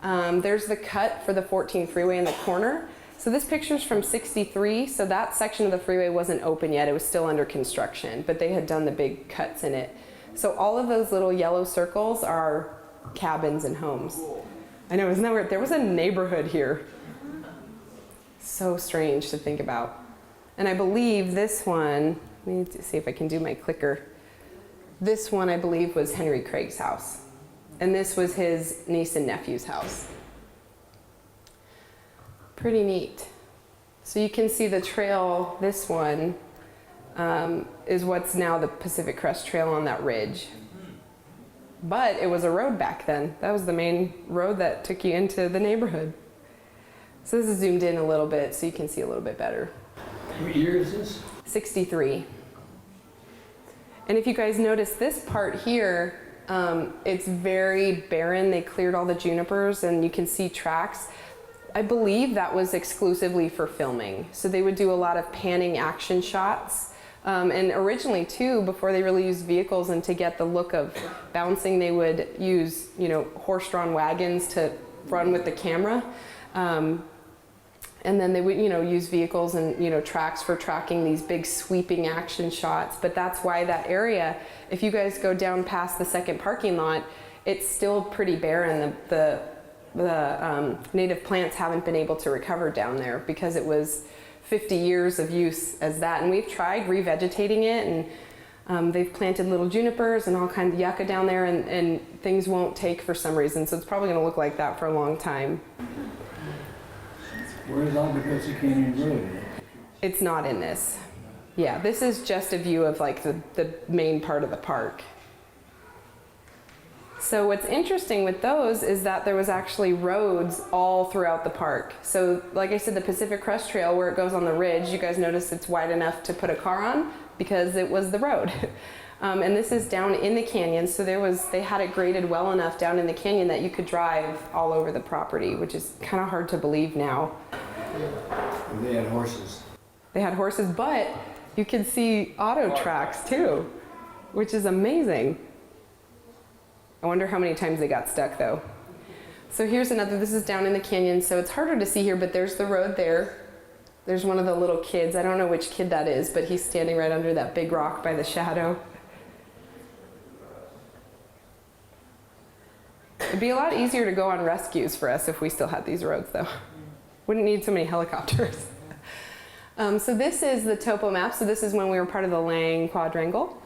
There's the cut for the 14 freeway in the corner. So this picture's from '63. So that section of the freeway wasn't open yet. It was still under construction, but they had done the big cuts in it. So all of those little yellow circles are cabins and homes. I know, isn't that weird? There was a neighborhood here. So strange to think about. And I believe this one, let me see if I can do my clicker. This one I believe was Henry Krieg's house. And this was his niece and nephew's house. Pretty neat. So you can see the trail, this one is what's now the Pacific Crest Trail on that ridge. But it was a road back then. That was the main road that took you into the neighborhood. So this is zoomed in a little bit so you can see a little bit better. What year is this? '63. And if you guys notice this part here, it's very barren. They cleared all the junipers and you can see tracks. I believe that was exclusively for filming. So they would do a lot of panning action shots. And originally too, before they really used vehicles and to get the look of bouncing, they would use, you know, horse-drawn wagons to run with the camera. And then they would, you know, use vehicles and, you know, tracks for tracking these big sweeping action shots. But that's why that area, if you guys go down past the second parking lot, it's still pretty barren. The native plants haven't been able to recover down there because it was 50 years of use as that. And we've tried revegetating it, and they've planted little junipers and all kinds of yucca down there, and things won't take for some reason. So it's probably going to look like that for a long time. Where's Albuquerque Canyon Road? It's not in this. Yeah, this is just a view of like the main part of the park. So what's interesting with those is that there was actually roads all throughout the park. So like I said, the Pacific Crest Trail where it goes on the ridge, you guys notice it's wide enough to put a car on because it was the road. And this is down in the canyon, so they had it graded well enough down in the canyon that you could drive all over the property, which is kind of hard to believe now. And they had horses. They had horses, but you could see auto tracks too, which is amazing. I wonder how many times they got stuck though. So here's another, this is down in the canyon, so it's harder to see here, but there's the road there. There's one of the little kids. I don't know which kid that is, but he's standing right under that big rock by the shadow. It'd be a lot easier to go on rescues for us if we still had these roads though. Wouldn't need so many helicopters. So this is the topo map. So this is when we were part of the Lang Quadrangle.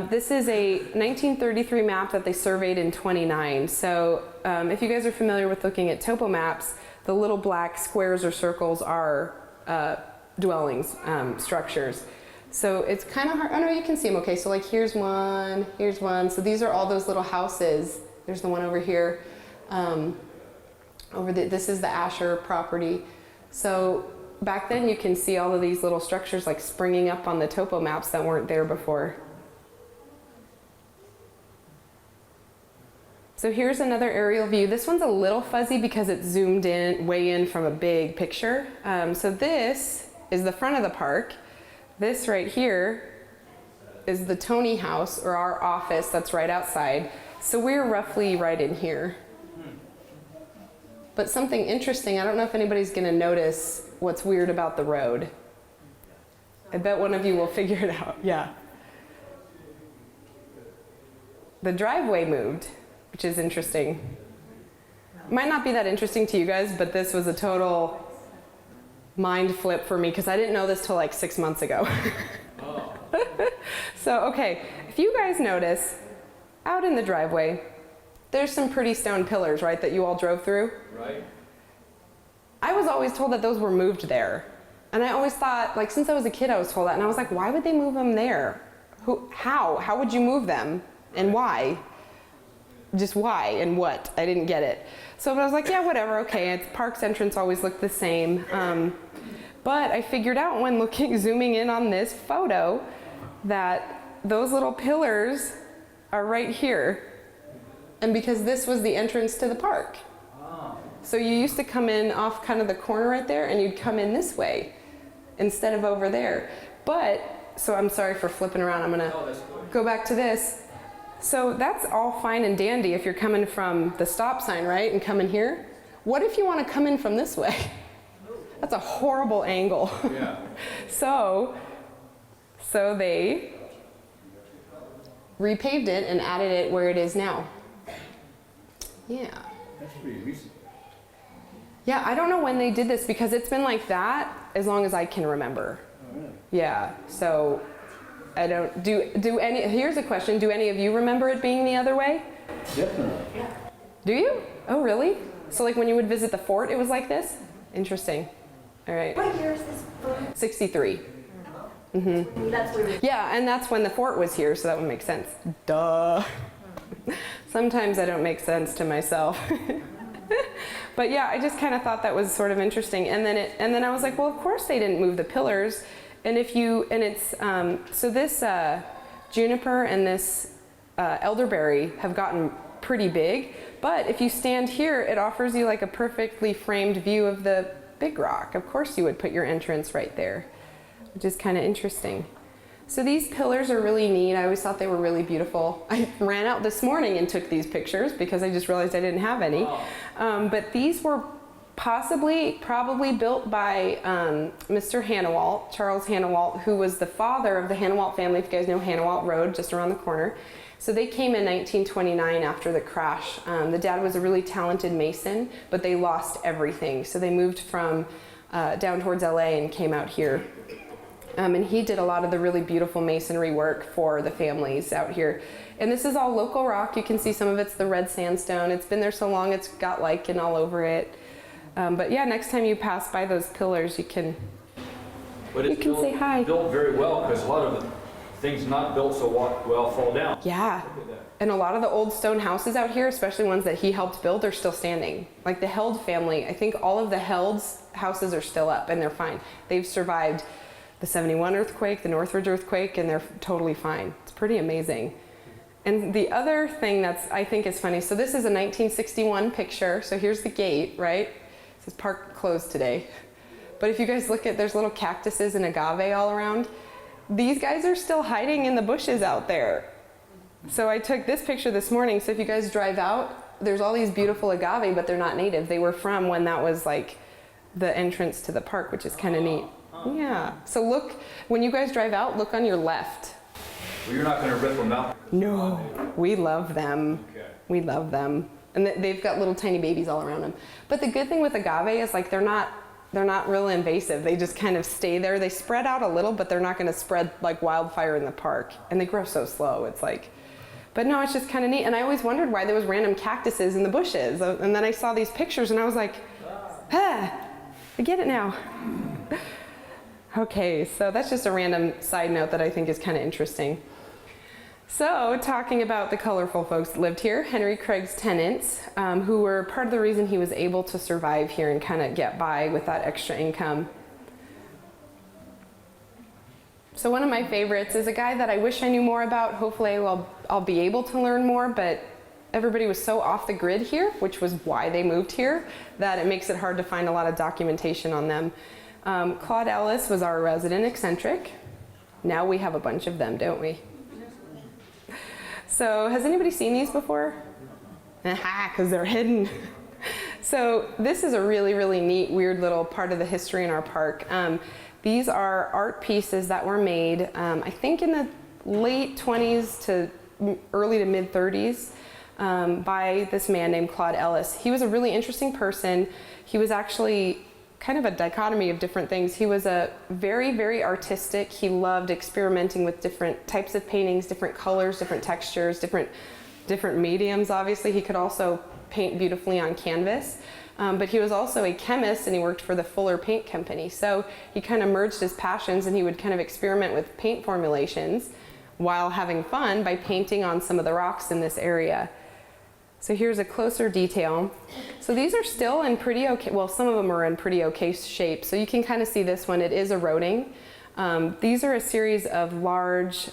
This is a 1933 map that they surveyed in 29. So if you guys are familiar with looking at topo maps, the little black squares or circles are dwellings, structures. So it's kind of hard. Oh no, you can see them okay. So like here's one. So these are all those little houses. There's the one over here. This is the Asher property. So back then you can see all of these little structures like springing up on the topo maps that weren't there before. So here's another aerial view. This one's a little fuzzy because it's zoomed in, way in from a big picture. So this is the front of the park. This right here is the Toney house, or our office that's right outside. So we're roughly right in here. But something interesting, I don't know if anybody's gonna notice what's weird about the road. I bet one of you will figure it out, yeah. The driveway moved, which is interesting. Might not be that interesting to you guys, but this was a total mind flip for me because I didn't know this till like 6 months ago. Oh. So, okay, if you guys notice, out in the driveway, there's some pretty stone pillars, right, that you all drove through? Right. I was always told that those were moved there. And I always thought, like, since I was a kid, I was told that. And I was like, why would they move them there? How would you move them? And why? Just why and what? I didn't get it. So I was like, yeah, whatever, okay. It's park's entrance always looked the same. But I figured out when zooming in on this photo that those little pillars are right here. And because this was the entrance to the park. So you used to come in off kind of the corner right there, and you'd come in this way instead of over there. But, so I'm sorry for flipping around. I'm gonna go back to this. So that's all fine and dandy if you're coming from the stop sign, right, and coming here. What if you want to come in from this way? That's a horrible angle. Yeah. So they repaved it and added it where it is now. Yeah. That's pretty recent. Yeah, I don't know when they did this because it's been like that as long as I can remember. Oh, really? Yeah, so I don't, here's a question, do any of you remember it being the other way? Definitely. Do you? Oh, really? So like when you would visit the fort, it was like this? Interesting. All right. What year is this from? 63. That's where Yeah, and that's when the fort was here, so that would make sense. Duh. Sometimes I don't make sense to myself. But yeah, I just kind of thought that was sort of interesting. And then I was like, well, of course they didn't move the pillars. And so this juniper and this elderberry have gotten pretty big. But if you stand here, it offers you like a perfectly framed view of the big rock. Of course you would put your entrance right there, which is kind of interesting. So these pillars are really neat. I always thought they were really beautiful. I ran out this morning and took these pictures because I just realized I didn't have any. But these were probably built by Mr. Hanawalt, Charles Hanawalt, who was the father of the Hanawalt family, if you guys know Hanawalt Road, just around the corner. So they came in 1929 after the crash. The dad was a really talented mason, but they lost everything. So they moved from down towards LA and came out here. And he did a lot of the really beautiful masonry work for the families out here. And this is all local rock. You can see some of it's the red sandstone. It's been there so long it's got lichen all over it. But yeah, next time you pass by those pillars, you can say hi. Built very well because a lot of the things not built so well fall down. Yeah. Look at that. And a lot of the old stone houses out here, especially ones that he helped build, are still standing. Like the Held family, I think all of the Held's houses are still up and they're fine. They've survived the 71 earthquake, the Northridge earthquake, and they're totally fine. It's pretty amazing. And the other thing that's I think is funny, so this is a 1961 picture. So here's the gate, right? It says park closed today. But if you guys look at, there's little cactuses and agave all around. These guys are still hiding in the bushes out there. So I took this picture this morning. So if you guys drive out, there's all these beautiful agave, but they're not native. They were from when that was like the entrance to the park, which is kind of neat. Yeah. So look, when you guys drive out, look on your left. Well, you're not going to rip them out? No, we love them. Okay. We love them. And they've got little tiny babies all around them. But the good thing with agave is like they're not real invasive. They just kind of stay there. They spread out a little, but they're not going to spread like wildfire in the park. And they grow so slow. It's like, but no, it's just kind of neat. And I always wondered why there was random cactuses in the bushes. And then I saw these pictures and I was like, ah, I get it now. Okay, so that's just a random side note that I think is kind of interesting. So, talking about the colorful folks that lived here, Henry Krieg's tenants, who were part of the reason he was able to survive here and kind of get by with that extra income. So one of my favorites is a guy that I wish I knew more about. Hopefully I'll be able to learn more, but everybody was so off the grid here, which was why they moved here, that it makes it hard to find a lot of documentation on them. Claude Ellis was our resident eccentric. Now we have a bunch of them, don't we? So has anybody seen these before? Aha, because they're hidden. So this is a really, really neat, weird little part of the history in our park. These are art pieces that were made, I think in the late 20s to early to mid 30s by this man named Claude Ellis. He was a really interesting person. He was actually kind of a dichotomy of different things. He was a very, very artistic. He loved experimenting with different types of paintings, different colors, different textures, different mediums. Obviously, he could also paint beautifully on canvas. But he was also a chemist and he worked for the Fuller Paint Company. So he kind of merged his passions and he would kind of experiment with paint formulations while having fun by painting on some of the rocks in this area. So here's a closer detail. So these are still in pretty okay, well, some of them are in pretty okay shape. So you can kind of see this one, it is eroding. These are a series of large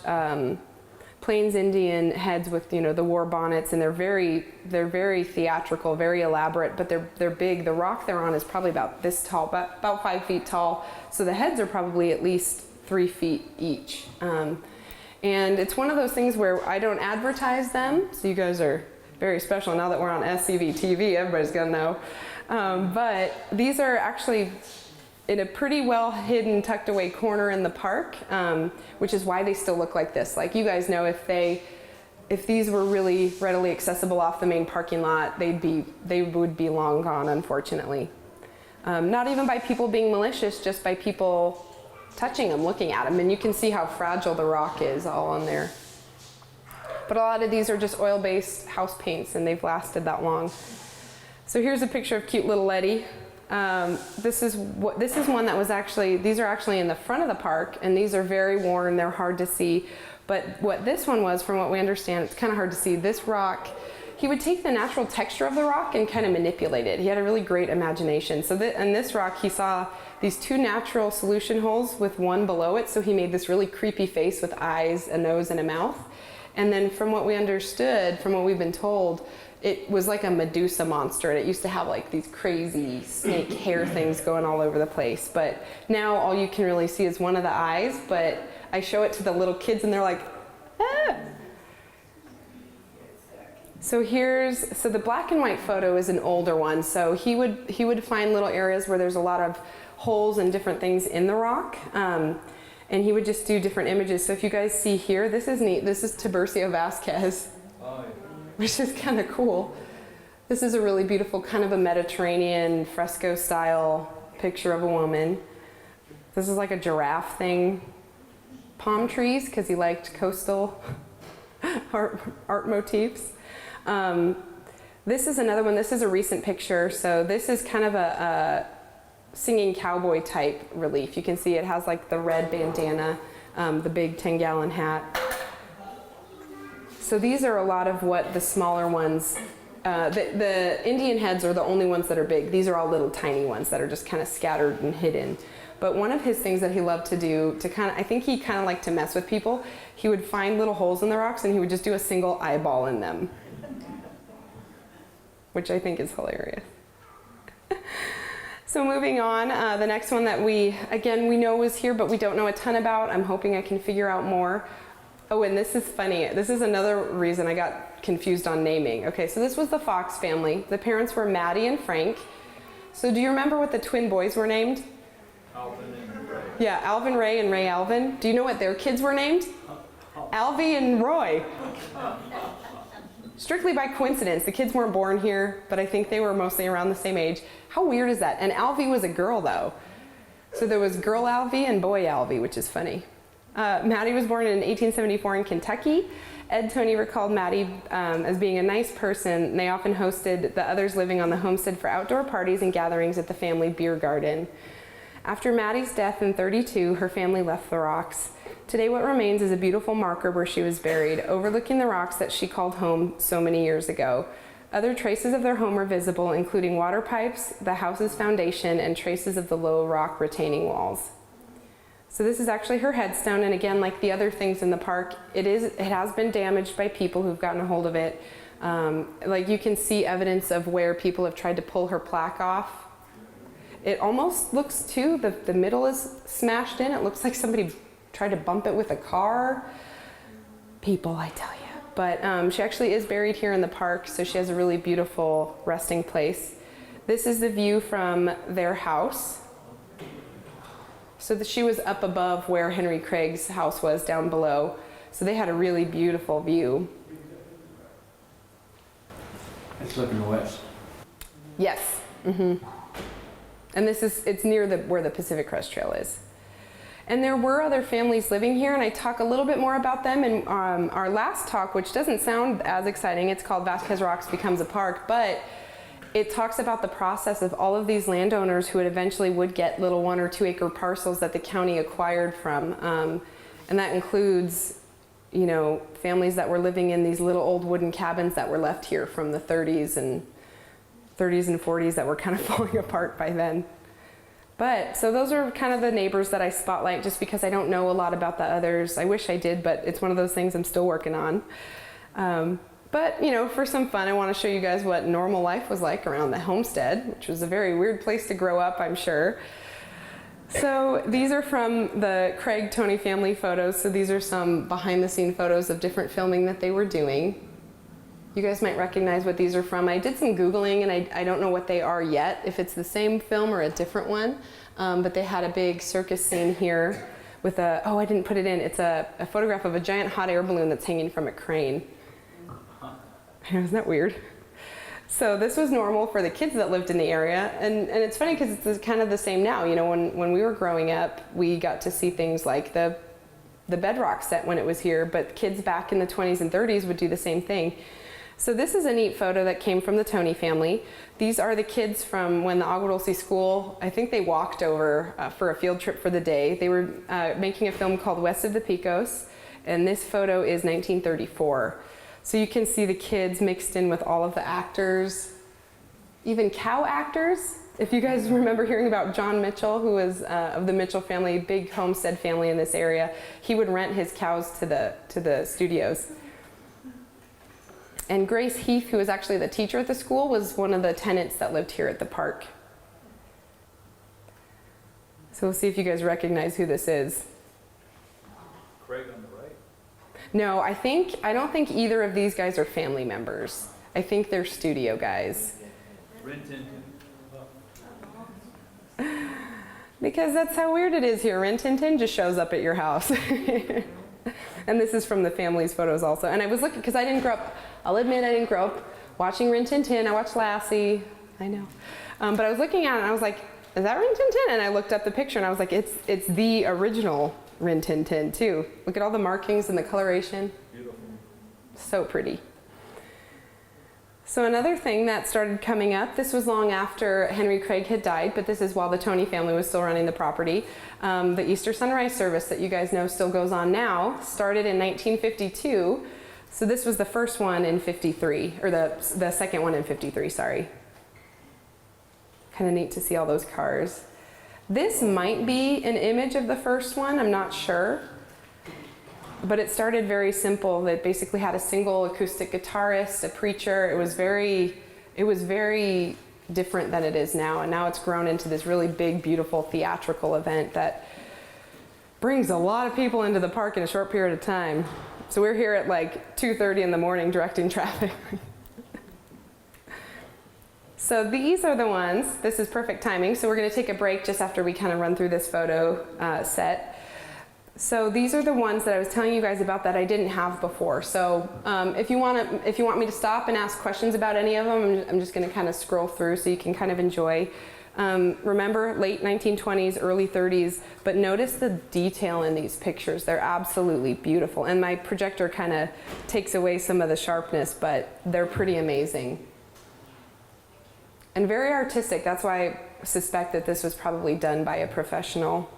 Plains Indian heads with, you know, the war bonnets, and they're very theatrical, very elaborate, but they're big. The rock they're on is probably about this tall, about 5 feet tall. So the heads are probably at least 3 feet each. And it's one of those things where I don't advertise them, so you guys are very special. Now that we're on SCV TV, everybody's gonna know. But these are actually in a pretty well hidden, tucked away corner in the park, which is why they still look like this. Like you guys know, if these were really readily accessible off the main parking lot, they would be long gone, unfortunately. Not even by people being malicious, just by people touching them, looking at them, and you can see how fragile the rock is all on there. But a lot of these are just oil-based house paints, and they've lasted that long. So here's a picture of cute little Letty. This is one that was actually, these are actually in the front of the park, and these are very worn, they're hard to see. But what this one was, from what we understand, it's kind of hard to see. This rock, he would take the natural texture of the rock and kind of manipulate it. He had a really great imagination. So in this rock, he saw these two natural solution holes with one below it, so he made this really creepy face with eyes, a nose, and a mouth. And then from what we understood, from what we've been told, it was like a Medusa monster, and it used to have like these crazy snake hair things going all over the place. But now all you can really see is one of the eyes, but I show it to the little kids and they're like, ah! So the black and white photo is an older one. So he would find little areas where there's a lot of holes and different things in the rock. And he would just do different images. So if you guys see here, this is neat. This is Tiburcio Vasquez, which is kind of cool. This is a really beautiful kind of a Mediterranean fresco style picture of a woman. This is like a giraffe thing. Palm trees, because he liked coastal art motifs. This is another one. This is a recent picture. So this is kind of a singing cowboy type relief. You can see it has like the red bandana, the big 10-gallon hat. So these are a lot of what the smaller ones The Indian heads are the only ones that are big. These are all little tiny ones that are just kind of scattered and hidden. But one of his things that he loved to do to I think he kind of liked to mess with people. He would find little holes in the rocks and he would just do a single eyeball in them, which I think is hilarious. So moving on, the next one that we know is here, but we don't know a ton about. I'm hoping I can figure out more. Oh, and this is funny. This is another reason I got confused on naming. Okay, so this was the Fox family. The parents were Maddie and Frank. So do you remember what the twin boys were named? Alvin and Ray. Yeah, Alvin Ray and Ray Alvin. Do you know what their kids were named? Alvy and Roy. Strictly by coincidence. The kids weren't born here, but I think they were mostly around the same age. How weird is that? And Alvy was a girl, though. So there was girl Alvy and boy Alvy, which is funny. Maddie was born in 1874 in Kentucky. Ed Toney recalled Maddie as being a nice person. They often hosted the others living on the homestead for outdoor parties and gatherings at the family beer garden. After Maddie's death in 1932, her family left the rocks. Today what remains is a beautiful marker where she was buried, overlooking the rocks that she called home so many years ago. Other traces of their home are visible, including water pipes, the house's foundation, and traces of the low rock retaining walls. So this is actually her headstone, and again, like the other things in the park, it has been damaged by people who've gotten a hold of it. Like you can see evidence of where people have tried to pull her plaque off. It almost looks too, the middle is smashed in. It looks like somebody tried to bump it with a car. People, I tell you. But she actually is buried here in the park, so she has a really beautiful resting place. This is the view from their house. So she was up above where Henry Krieg's house was down below. So they had a really beautiful view. It's looking west. Yes. Mm-hmm. And it's near where the Pacific Crest Trail is. And there were other families living here, and I talk a little bit more about them in our last talk, which doesn't sound as exciting. It's called Vasquez Rocks Becomes a Park, but it talks about the process of all of these landowners who eventually would get little 1 or 2 acre parcels that the county acquired from. And that includes, families that were living in these little old wooden cabins that were left here from the 30s and 40s that were kind of falling apart by then. But, so those are kind of the neighbors that I spotlight just because I don't know a lot about the others. I wish I did, but it's one of those things I'm still working on. But, for some fun, I want to show you guys what normal life was like around the homestead, which was a very weird place to grow up, I'm sure. So these are from the Craig Toney family photos. So these are some behind the scene photos of different filming that they were doing. You guys might recognize what these are from. I did some Googling and I don't know what they are yet, if it's the same film or a different one. But they had a big circus scene here with I didn't put it in. It's a photograph of a giant hot air balloon that's hanging from a crane. Isn't that weird? So this was normal for the kids that lived in the area. And it's funny because it's kind of the same now. When we were growing up, we got to see things like the bedrock set when it was here, but kids back in the 20s and 30s would do the same thing. So this is a neat photo that came from the Toney family. These are the kids from when the Agua Dulce school, I think they walked over for a field trip for the day. They were making a film called West of the Pecos, and this photo is 1934. So you can see the kids mixed in with all of the actors, even cow actors. If you guys remember hearing about John Mitchell, who was of the Mitchell family, big homestead family in this area, he would rent his cows to the studios. And Grace Heath, who was actually the teacher at the school, was one of the tenants that lived here at the park. So we'll see if you guys recognize who this is. Craig on the right. No, I don't think either of these guys are family members. I think they're studio guys. Rin Tin Tin. Because that's how weird it is here. Rin Tin Tin just shows up at your house. And this is from the family's photos also. And I was looking, because I'll admit I didn't grow up watching Rin Tin Tin. I watched Lassie, I know. But I was looking at it and I was like, is that Rin Tin Tin? And I looked up the picture and I was like, it's the original Rin Tin Tin too. Look at all the markings and the coloration. Beautiful. So pretty. So another thing that started coming up, this was long after Henry Krieg had died, but this is while the Toney family was still running the property. The Easter sunrise service that you guys know still goes on now, started in 1952. So this was the first one in 53, or the second one in 53, sorry. Kind of neat to see all those cars. This might be an image of the first one, I'm not sure. But it started very simple. It basically had a single acoustic guitarist, a preacher. It was very different than it is now. And now it's grown into this really big, beautiful theatrical event that brings a lot of people into the park in a short period of time. So we're here at like 2:30 in the morning directing traffic. So these are the ones. This is perfect timing. So we're going to take a break just after we kind of run through this photo set. So these are the ones that I was telling you guys about that I didn't have before. So if you want me to stop and ask questions about any of them, I'm just going to kind of scroll through so you can kind of enjoy. Remember, late 1920s, early 30s, but notice the detail in these pictures. They're absolutely beautiful. And my projector kind of takes away some of the sharpness, but they're pretty amazing. And very artistic. That's why I suspect that this was probably done by a professional.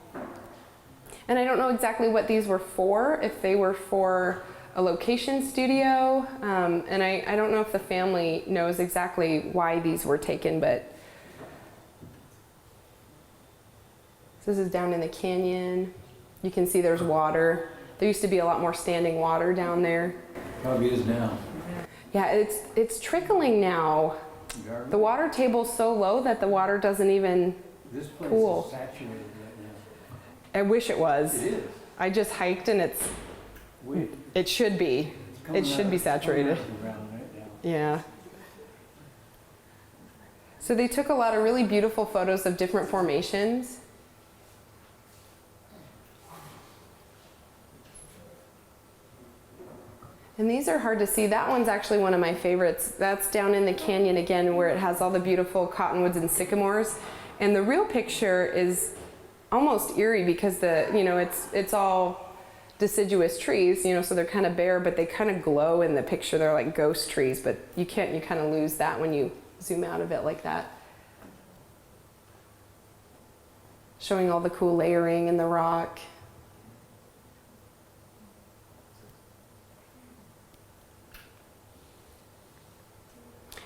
And I don't know exactly what these were for, if they were for a location studio. And I don't know if the family knows exactly why these were taken, but this is down in the canyon. You can see there's water. There used to be a lot more standing water down there. Probably is now. Yeah, it's trickling now. The water table's so low that the water doesn't even This place pool. is saturated right now. I wish it was. It is. I just hiked and it should be. It should be saturated. Right now. Yeah. So they took a lot of really beautiful photos of different formations. And these are hard to see. That one's actually one of my favorites. That's down in the canyon again, where it has all the beautiful cottonwoods and sycamores. And the real picture is almost eerie because it's all deciduous trees, so they're kind of bare, but they kind of glow in the picture. They're like ghost trees, but you kind of lose that when you zoom out of it like that. Showing all the cool layering in the rock.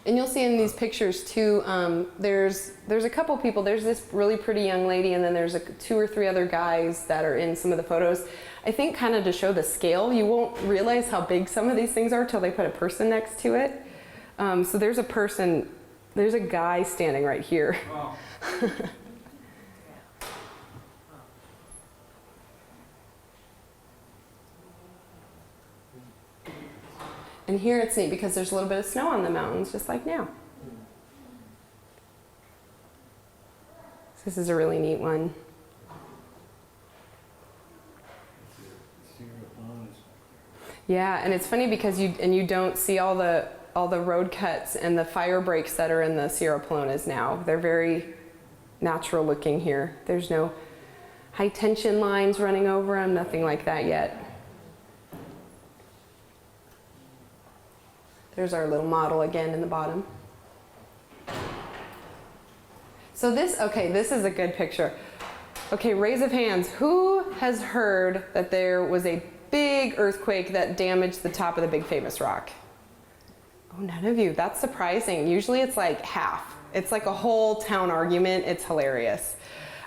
And you'll see in these pictures too, there's a couple people. There's this really pretty young lady, and then there's 2 or 3 other guys that are in some of the photos. I think kind of to show the scale. You won't realize how big some of these things are till they put a person next to it. So there's a guy standing right here. Wow. And here it's neat because there's a little bit of snow on the mountains, just like now. So this is a really neat one. Yeah, and it's funny because you don't see all the road cuts and the fire breaks that are in the Sierra Pelonas now. They're very natural looking here. There's no high tension lines running over them, nothing like that yet. There's our little model again in the bottom. So this is a good picture. Okay, raise of hands. Who has heard that there was a big earthquake that damaged the top of the big famous rock? Oh, none of you. That's surprising. Usually it's like half. It's like a whole town argument. It's hilarious.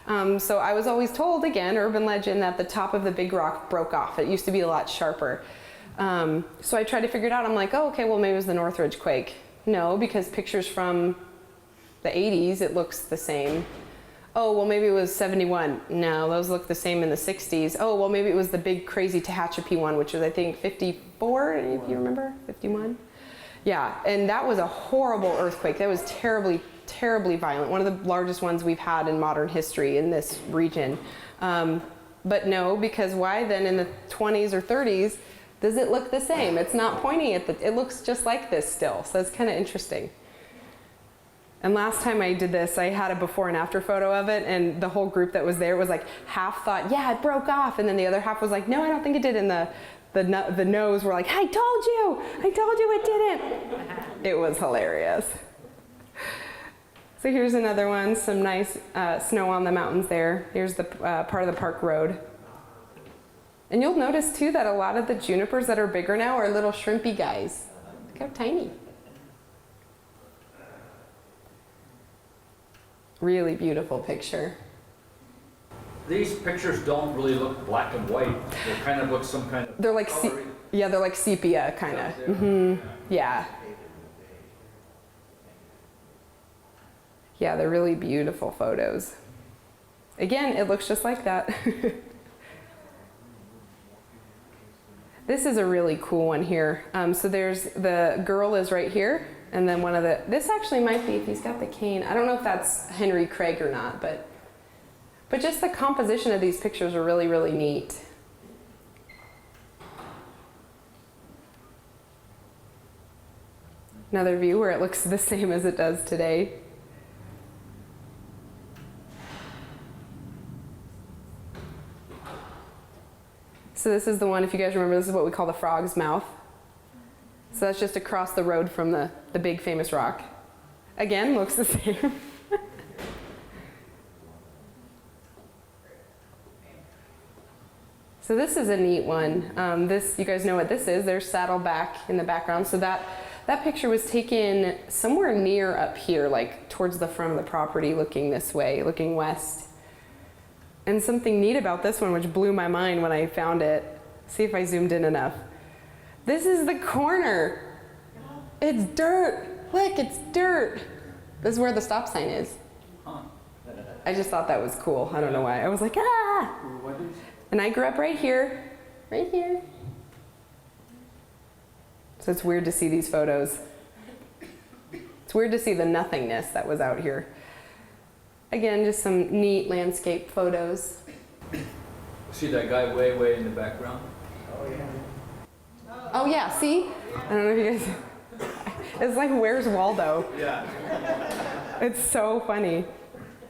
So I was always told, again, urban legend, that the top of the big rock broke off. It used to be a lot sharper. So I tried to figure it out. I'm like, oh, okay, well, maybe it was the Northridge quake. No, because pictures from the 80s, it looks the same. Oh, well, maybe it was 71. No, those look the same in the 60s. Oh, well, maybe it was the big crazy Tehachapi one, which was, I think, 54, if you remember, 51. Yeah, and that was a horrible earthquake. That was terribly, terribly violent. One of the largest ones we've had in modern history in this region. But no, because why then in the 20s or 30s, does it look the same? It's not pointing at it looks just like this still. So it's kind of interesting. And last time I did this, I had a before and after photo of it, and the whole group that was there was like half thought, yeah, it broke off, and then the other half was like, no, I don't think it did. And the no's were like, I told you it didn't. It was hilarious. So here's another one, some nice snow on the mountains there. Here's the part of the park road. And you'll notice too that a lot of the junipers that are bigger now are little shrimpy guys. Look how tiny. Really beautiful picture. These pictures don't really look black and white. They kind of look some kind of They're like, coloring. yeah, they're like sepia kind of. Yeah. Yeah, they're really beautiful photos. Again, it looks just like that. This is a really cool one here. So there's the girl is right here, and then one of the, this actually might be, if he's got the cane, I don't know if that's Henry Krieg or not, but just the composition of these pictures are really, really neat. Another view where it looks the same as it does today. So this is the one, if you guys remember, this is what we call the frog's mouth. So that's just across the road from the big famous rock. Again, looks the same. So this is a neat one. This, you guys know what this is. There's Saddleback in the background. So that picture was taken somewhere near up here, like towards the front of the property, looking this way, looking west. And something neat about this one, which blew my mind when I found it. See if I zoomed in enough. This is the corner. It's dirt. Look, it's dirt. This is where the stop sign is. I just thought that was cool. I don't know why. I was like, ah! And I grew up right here. Right here. So it's weird to see these photos. It's weird to see the nothingness that was out here. Again, just some neat landscape photos. See that guy way, way in the background? Oh yeah, see? I don't know if you guys, it's like, where's Waldo? Yeah. It's so funny.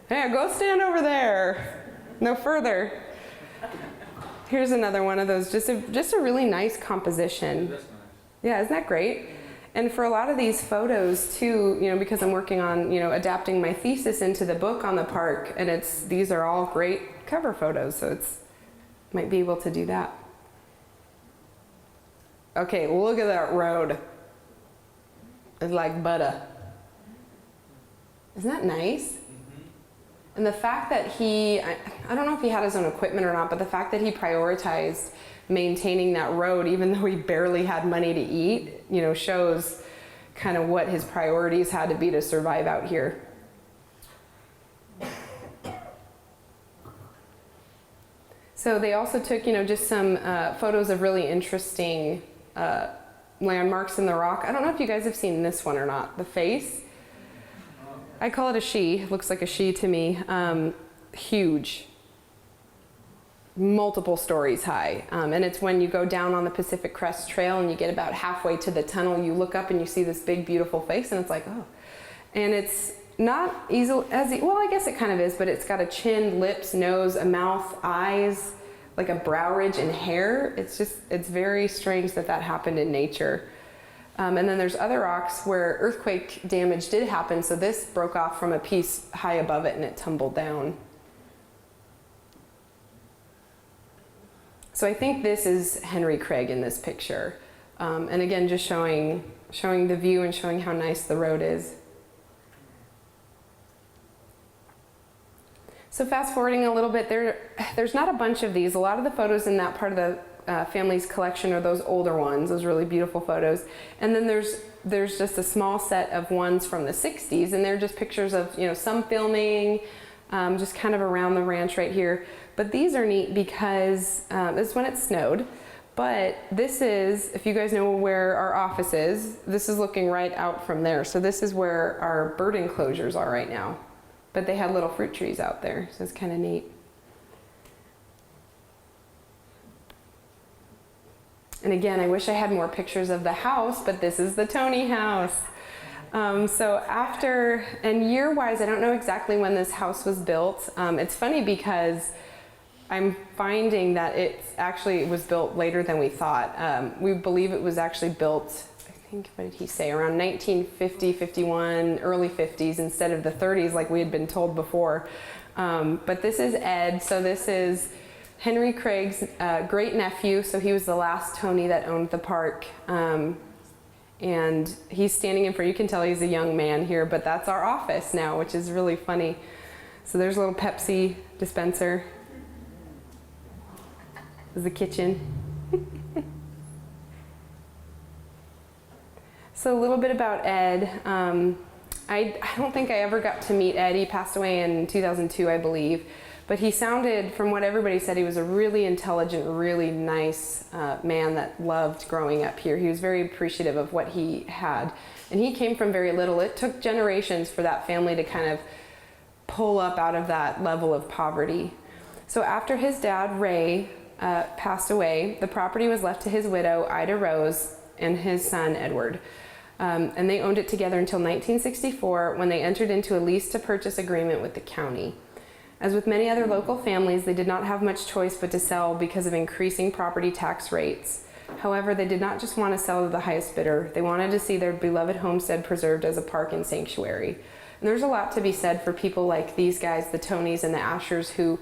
Yeah, go stand over there. No further. Here's another one of those, just a really nice composition. That's nice. Yeah, isn't that great? And for a lot of these photos too, you know, because I'm working on, you know, adapting my thesis into the book on the park, and these are all great cover photos, so might be able to do that. Okay, look at that road. It's like butter. Isn't that nice? And the fact that I don't know if he had his own equipment or not, but the fact that he prioritized maintaining that road, even though he barely had money to eat, you know, shows kind of what his priorities had to be to survive out here. So they also took, you know, just some photos of really interesting landmarks in the rock. I don't know if you guys have seen this one or not, the face. I call it a she. It looks like a she to me. Huge. Multiple stories high. And it's when you go down on the Pacific Crest Trail and you get about halfway to the tunnel, you look up and you see this big, beautiful face, and it's like, oh. And it's not easy, well, I guess it kind of is, but it's got a chin, lips, nose, a mouth, eyes, like a brow ridge and hair. It's very strange that happened in nature. And then there's other rocks where earthquake damage did happen, so this broke off from a piece high above it and it tumbled down. So I think this is Henry Krieg in this picture. And again, just showing the view and showing how nice the road is. So fast forwarding a little bit, there's not a bunch of these. A lot of the photos in that part of the family's collection are those older ones, those really beautiful photos. And then there's just a small set of ones from the 60s, and they're just pictures of, you know, some filming, just kind of around the ranch right here. But these are neat because this is when it snowed. But this is, if you guys know where our office is, this is looking right out from there. So this is where our bird enclosures are right now. But they had little fruit trees out there, so it's kind of neat. And again, I wish I had more pictures of the house, but this is the Toney house. So after, and year-wise, I don't know exactly when this house was built. It's funny because I'm finding that it was built later than we thought. We believe it was actually built, I think, what did he say, around 1950, 51, early 50s instead of the 30s like we had been told before. But this is Ed, so this is Henry Krieg's great nephew, so he was the last Toney that owned the park. And he's standing in front, you can tell he's a young man here, but that's our office now, which is really funny. So there's a little Pepsi dispenser. This is the kitchen. So a little bit about Ed. I don't think I ever got to meet Ed. He passed away in 2002, I believe. But he sounded, from what everybody said, he was a really intelligent, really nice man that loved growing up here. He was very appreciative of what he had. And he came from very little. It took generations for that family to kind of pull up out of that level of poverty. So after his dad, Ray, passed away, the property was left to his widow, Ida Rose, and his son, Edward. And they owned it together until 1964, when they entered into a lease to purchase agreement with the county. As with many other local families, they did not have much choice but to sell because of increasing property tax rates. However, they did not just want to sell to the highest bidder. They wanted to see their beloved homestead preserved as a park and sanctuary. And there's a lot to be said for people like these guys, the Toneys and the Ashers, who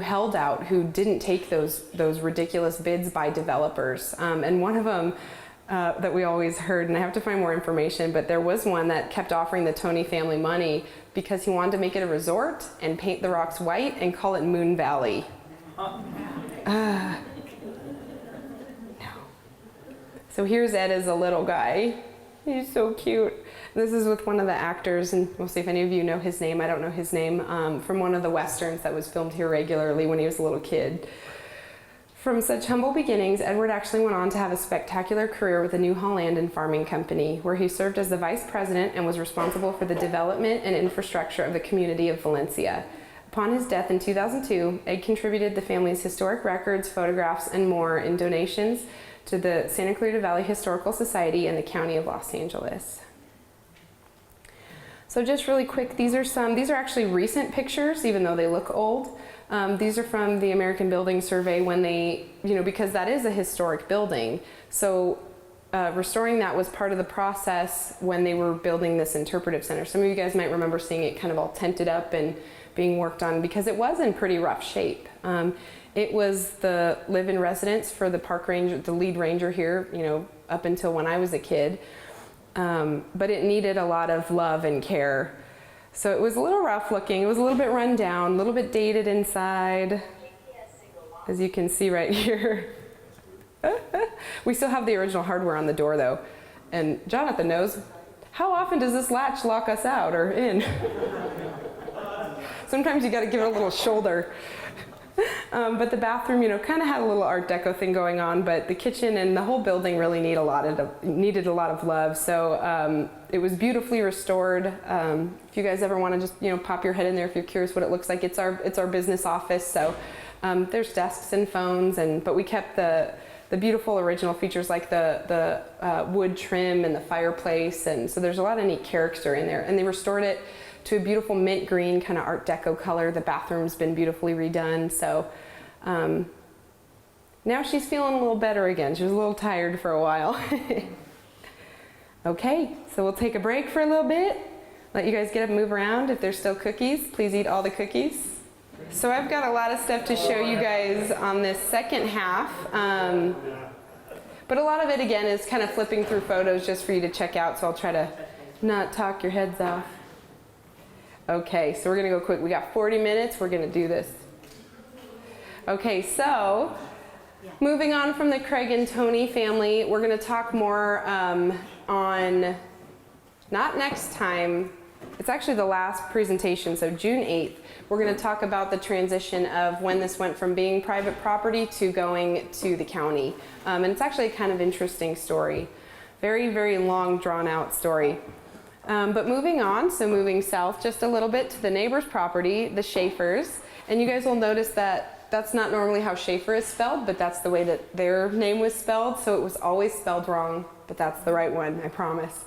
held out, who didn't take those ridiculous bids by developers. And one of them that we always heard, and I have to find more information, but there was one that kept offering the Toney family money because he wanted to make it a resort and paint the rocks white and call it Moon Valley. No. So here's Ed as a little guy. He's so cute. This is with one of the actors, and we'll see if any of you know his name. I don't know his name, from one of the westerns that was filmed here regularly when he was a little kid. From such humble beginnings, Edward actually went on to have a spectacular career with the New Holland and Farming Company, where he served as the vice president and was responsible for the development and infrastructure of the community of Valencia. Upon his death in 2002, Ed contributed the family's historic records, photographs, and more in donations to the Santa Clarita Valley Historical Society and the County of Los Angeles. So just really quick, these are actually recent pictures, even though they look old. These are from the American Building Survey when they, because that is a historic building. So restoring that was part of the process when they were building this interpretive center. Some of you guys might remember seeing it kind of all tented up and being worked on because it was in pretty rough shape. It was the live-in residence for the park ranger, the lead ranger here, up until when I was a kid. But it needed a lot of love and care. So it was a little rough looking. It was a little bit run down, a little bit dated inside, as you can see right here. We still have the original hardware on the door though. And Jonathan knows, how often does this latch lock us out or in? Sometimes you got to give it a little shoulder. But the bathroom, kind of had a little Art Deco thing going on, but the kitchen and the whole building really needed a lot of love. So it was beautifully restored. If you guys ever want to just, pop your head in there if you're curious what it looks like, it's our business office. So there's desks and phones, but we kept the beautiful original features like the wood trim and the fireplace, and so there's a lot of neat character in there. And they restored it to a beautiful mint green kind of Art Deco color. The bathroom's been beautifully redone. So now she's feeling a little better again. She was a little tired for a while. Okay, so we'll take a break for a little bit. Let you guys get up and move around. If there's still cookies, please eat all the cookies. So I've got a lot of stuff to show you guys on this second half. But a lot of it, again, is kind of flipping through photos just for you to check out. So I'll try to not talk your heads off. Okay, so we're gonna go quick. We got 40 minutes, we're gonna do this. Okay, so moving on from the Craig and Toney family, we're gonna talk more on, not next time, it's actually the last presentation, so June 8th, we're gonna talk about the transition of when this went from being private property to going to the county. And it's actually a kind of interesting story. Very, very long, drawn out story. But moving on, so moving south just a little bit to the neighbor's property, the Schaeffers. And you guys will notice that that's not normally how Schaeffer is spelled, but that's the way that their name was spelled. So it was always spelled wrong, but that's the right one, I promise.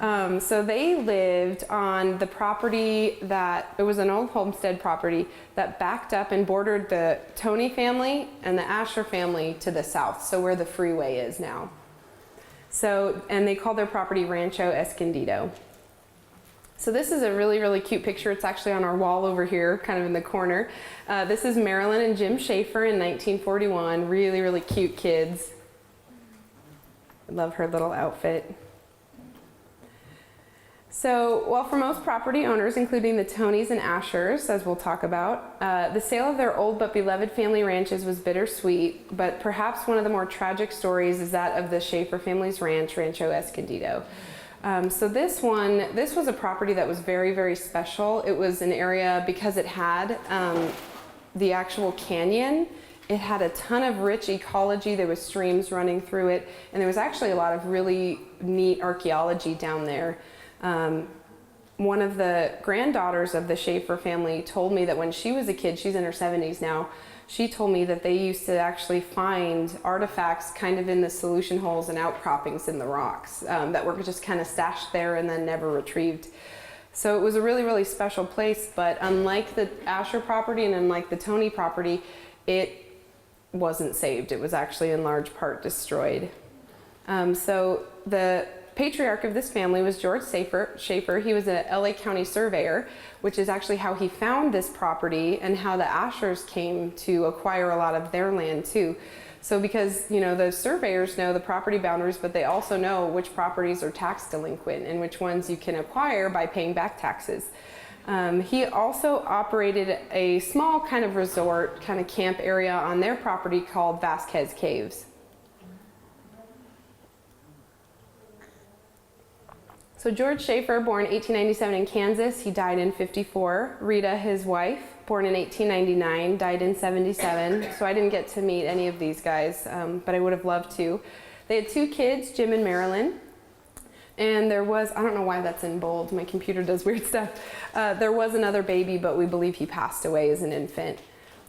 So they lived on the property it was an old homestead property that backed up and bordered the Toney family and the Asher family to the south, so where the freeway is now. So, and they called their property Rancho Escondido. So this is a really, really cute picture. It's actually on our wall over here, kind of in the corner. This is Marilyn and Jim Schaeffer in 1941. Really, really cute kids. I love her little outfit. So, well, for most property owners, including the Toneys and Ashers, as we'll talk about, the sale of their old but beloved family ranches was bittersweet, but perhaps one of the more tragic stories is that of the Schaeffer family's ranch, Rancho Escondido. So this was a property that was very, very special. It was an area, because it had the actual canyon, it had a ton of rich ecology. There was streams running through it, and there was actually a lot of really neat archaeology down there. One of the granddaughters of the Schaeffer family told me that when she was a kid, she's in her 70s now, she told me that they used to actually find artifacts kind of in the solution holes and outcroppings in the rocks that were just kind of stashed there and then never retrieved. So it was a really, really special place, but unlike the Asher property and unlike the Toney property, it wasn't saved. It was actually in large part destroyed. So the patriarch of this family was George Schaeffer. He was an LA County surveyor, which is actually how he found this property and how the Ashers came to acquire a lot of their land too. So because, you know, the surveyors know the property boundaries, but they also know which properties are tax delinquent and which ones you can acquire by paying back taxes. He also operated a small kind of resort, kind of camp area on their property called Vasquez Caves. So George Schaeffer, born 1897 in Kansas, he died in 54. Rita, his wife, born in 1899, died in 77. So I didn't get to meet any of these guys, but I would have loved to. They had 2 kids, Jim and Marilyn. And there was, I don't know why that's in bold, my computer does weird stuff. There was another baby, but we believe he passed away as an infant.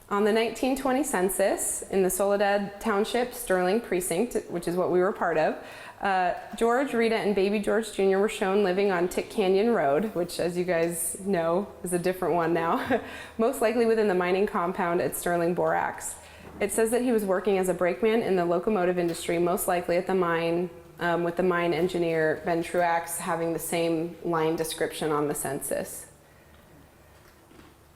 On the 1920 census, in the Soledad Township, Sterling Precinct, which is what we were part of, George, Rita, and baby George Jr. were shown living on Tick Canyon Road, which, as you guys know, is a different one now, most likely within the mining compound at Sterling Borax. It says that he was working as a brakeman in the locomotive industry, most likely at the mine, with the mine engineer, Ben Truax, having the same line description on the census.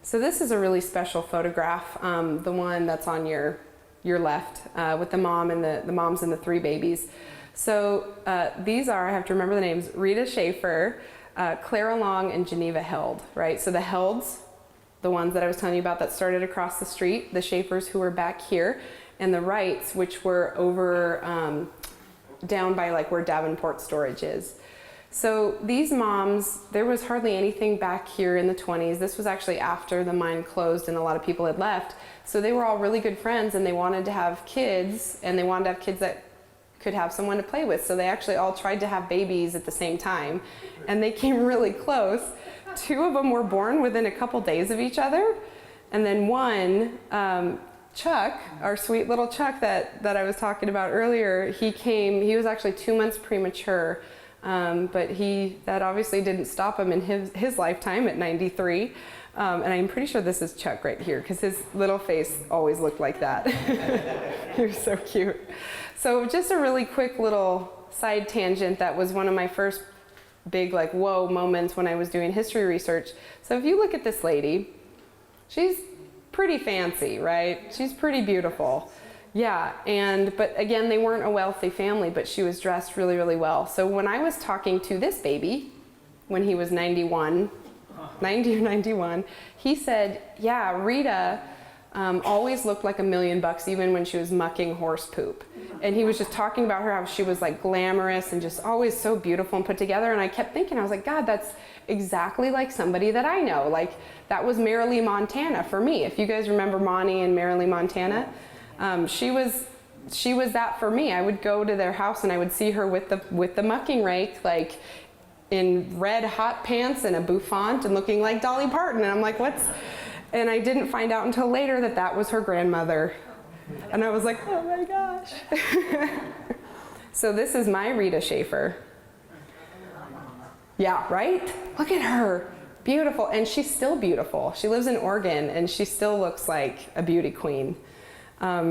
So this is a really special photograph, the one that's on your left, with the mom and the moms and the 3 babies. So these are, I have to remember the names, Rita Schaeffer, Clara Long, and Geneva Held, right? So the Helds, the ones that I was telling you about that started across the street, the Schaeffers who were back here, and the Wrights, which were over down by like where Davenport Storage is. So these moms, there was hardly anything back here in the 20s. This was actually after the mine closed and a lot of people had left. So they were all really good friends, and they wanted to have kids, and they wanted to have kids that could have someone to play with. So they actually all tried to have babies at the same time, and they came really close. 2 of them were born within a couple days of each other, and then one, Chuck, our sweet little Chuck that I was talking about earlier, he was actually 2 months premature, but that obviously didn't stop him in his lifetime at 93. And I'm pretty sure this is Chuck right here, because his little face always looked like that. He was so cute. So just a really quick little side tangent, that was one of my first big like whoa moments when I was doing history research. So if you look at this lady, she's pretty fancy, right? She's pretty beautiful. Yeah, but again, they weren't a wealthy family, but she was dressed really, really well. So when I was talking to this baby, when he was 90 or 91, he said, yeah, Rita always looked like $1 million even when she was mucking horse poop. And he was just talking about her, how she was like glamorous and just always so beautiful and put together. And I kept thinking, I was like, God, that's exactly like somebody that I know. Like, that was Marilee Montana for me. If you guys remember Monty and Marilee Montana, she was that for me. I would go to their house and I would see her with the mucking rake, like in red hot pants and a bouffant and looking like Dolly Parton. And I'm like, and I didn't find out until later that was her grandmother. And I was like, oh my gosh. So this is my Rita Schaeffer. Yeah, right? Look at her. Beautiful. And she's still beautiful. She lives in Oregon and she still looks like a beauty queen.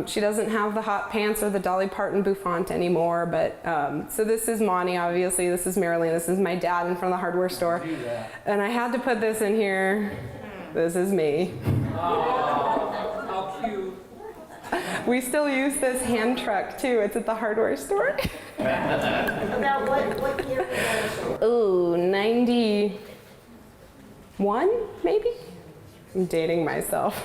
She doesn't have the hot pants or the Dolly Parton bouffant anymore, but so this is Monty, obviously. This is Marilyn. This is my dad in front of the hardware store. Do that. And I had to put this in here. This is me. How cute. About We still use this hand truck too. It's at the hardware store. what year was that? Ooh, 91 maybe? I'm dating myself.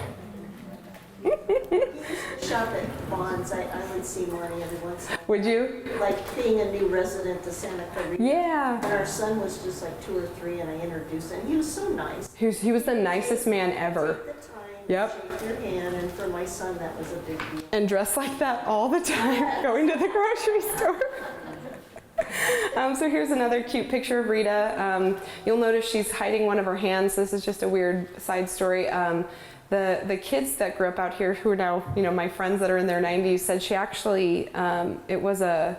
Shop at Vaughn's. I would see Monty every once in a Would you? while. Like being a new resident to Santa Clarita. Yeah. And our son was just like 2 or 3 and I introduced him. He was so nice. He was the nicest man ever. Take the time, Yep. shake your hand, and for my son that was a big deal. And dressed like that all the time, going to the grocery store. So here's another cute picture of Rita. You'll notice she's hiding one of her hands. This is just a weird side story. The kids that grew up out here, who are now, my friends that are in their 90s, said she actually, it was a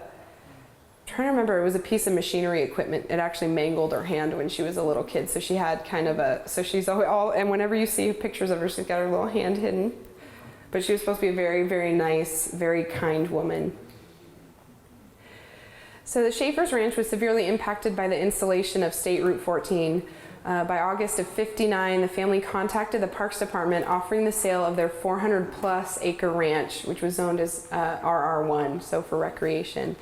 piece of machinery equipment. It actually mangled her hand when she was a little kid. So she had kind of so she's all, and whenever you see pictures of her, she's got her little hand hidden. But she was supposed to be a very, very nice, very kind woman. So the Schaeffers Ranch was severely impacted by the installation of State Route 14. By August of '59, the family contacted the Parks Department offering the sale of their 400-plus acre ranch, which was zoned as RR1, so for recreation.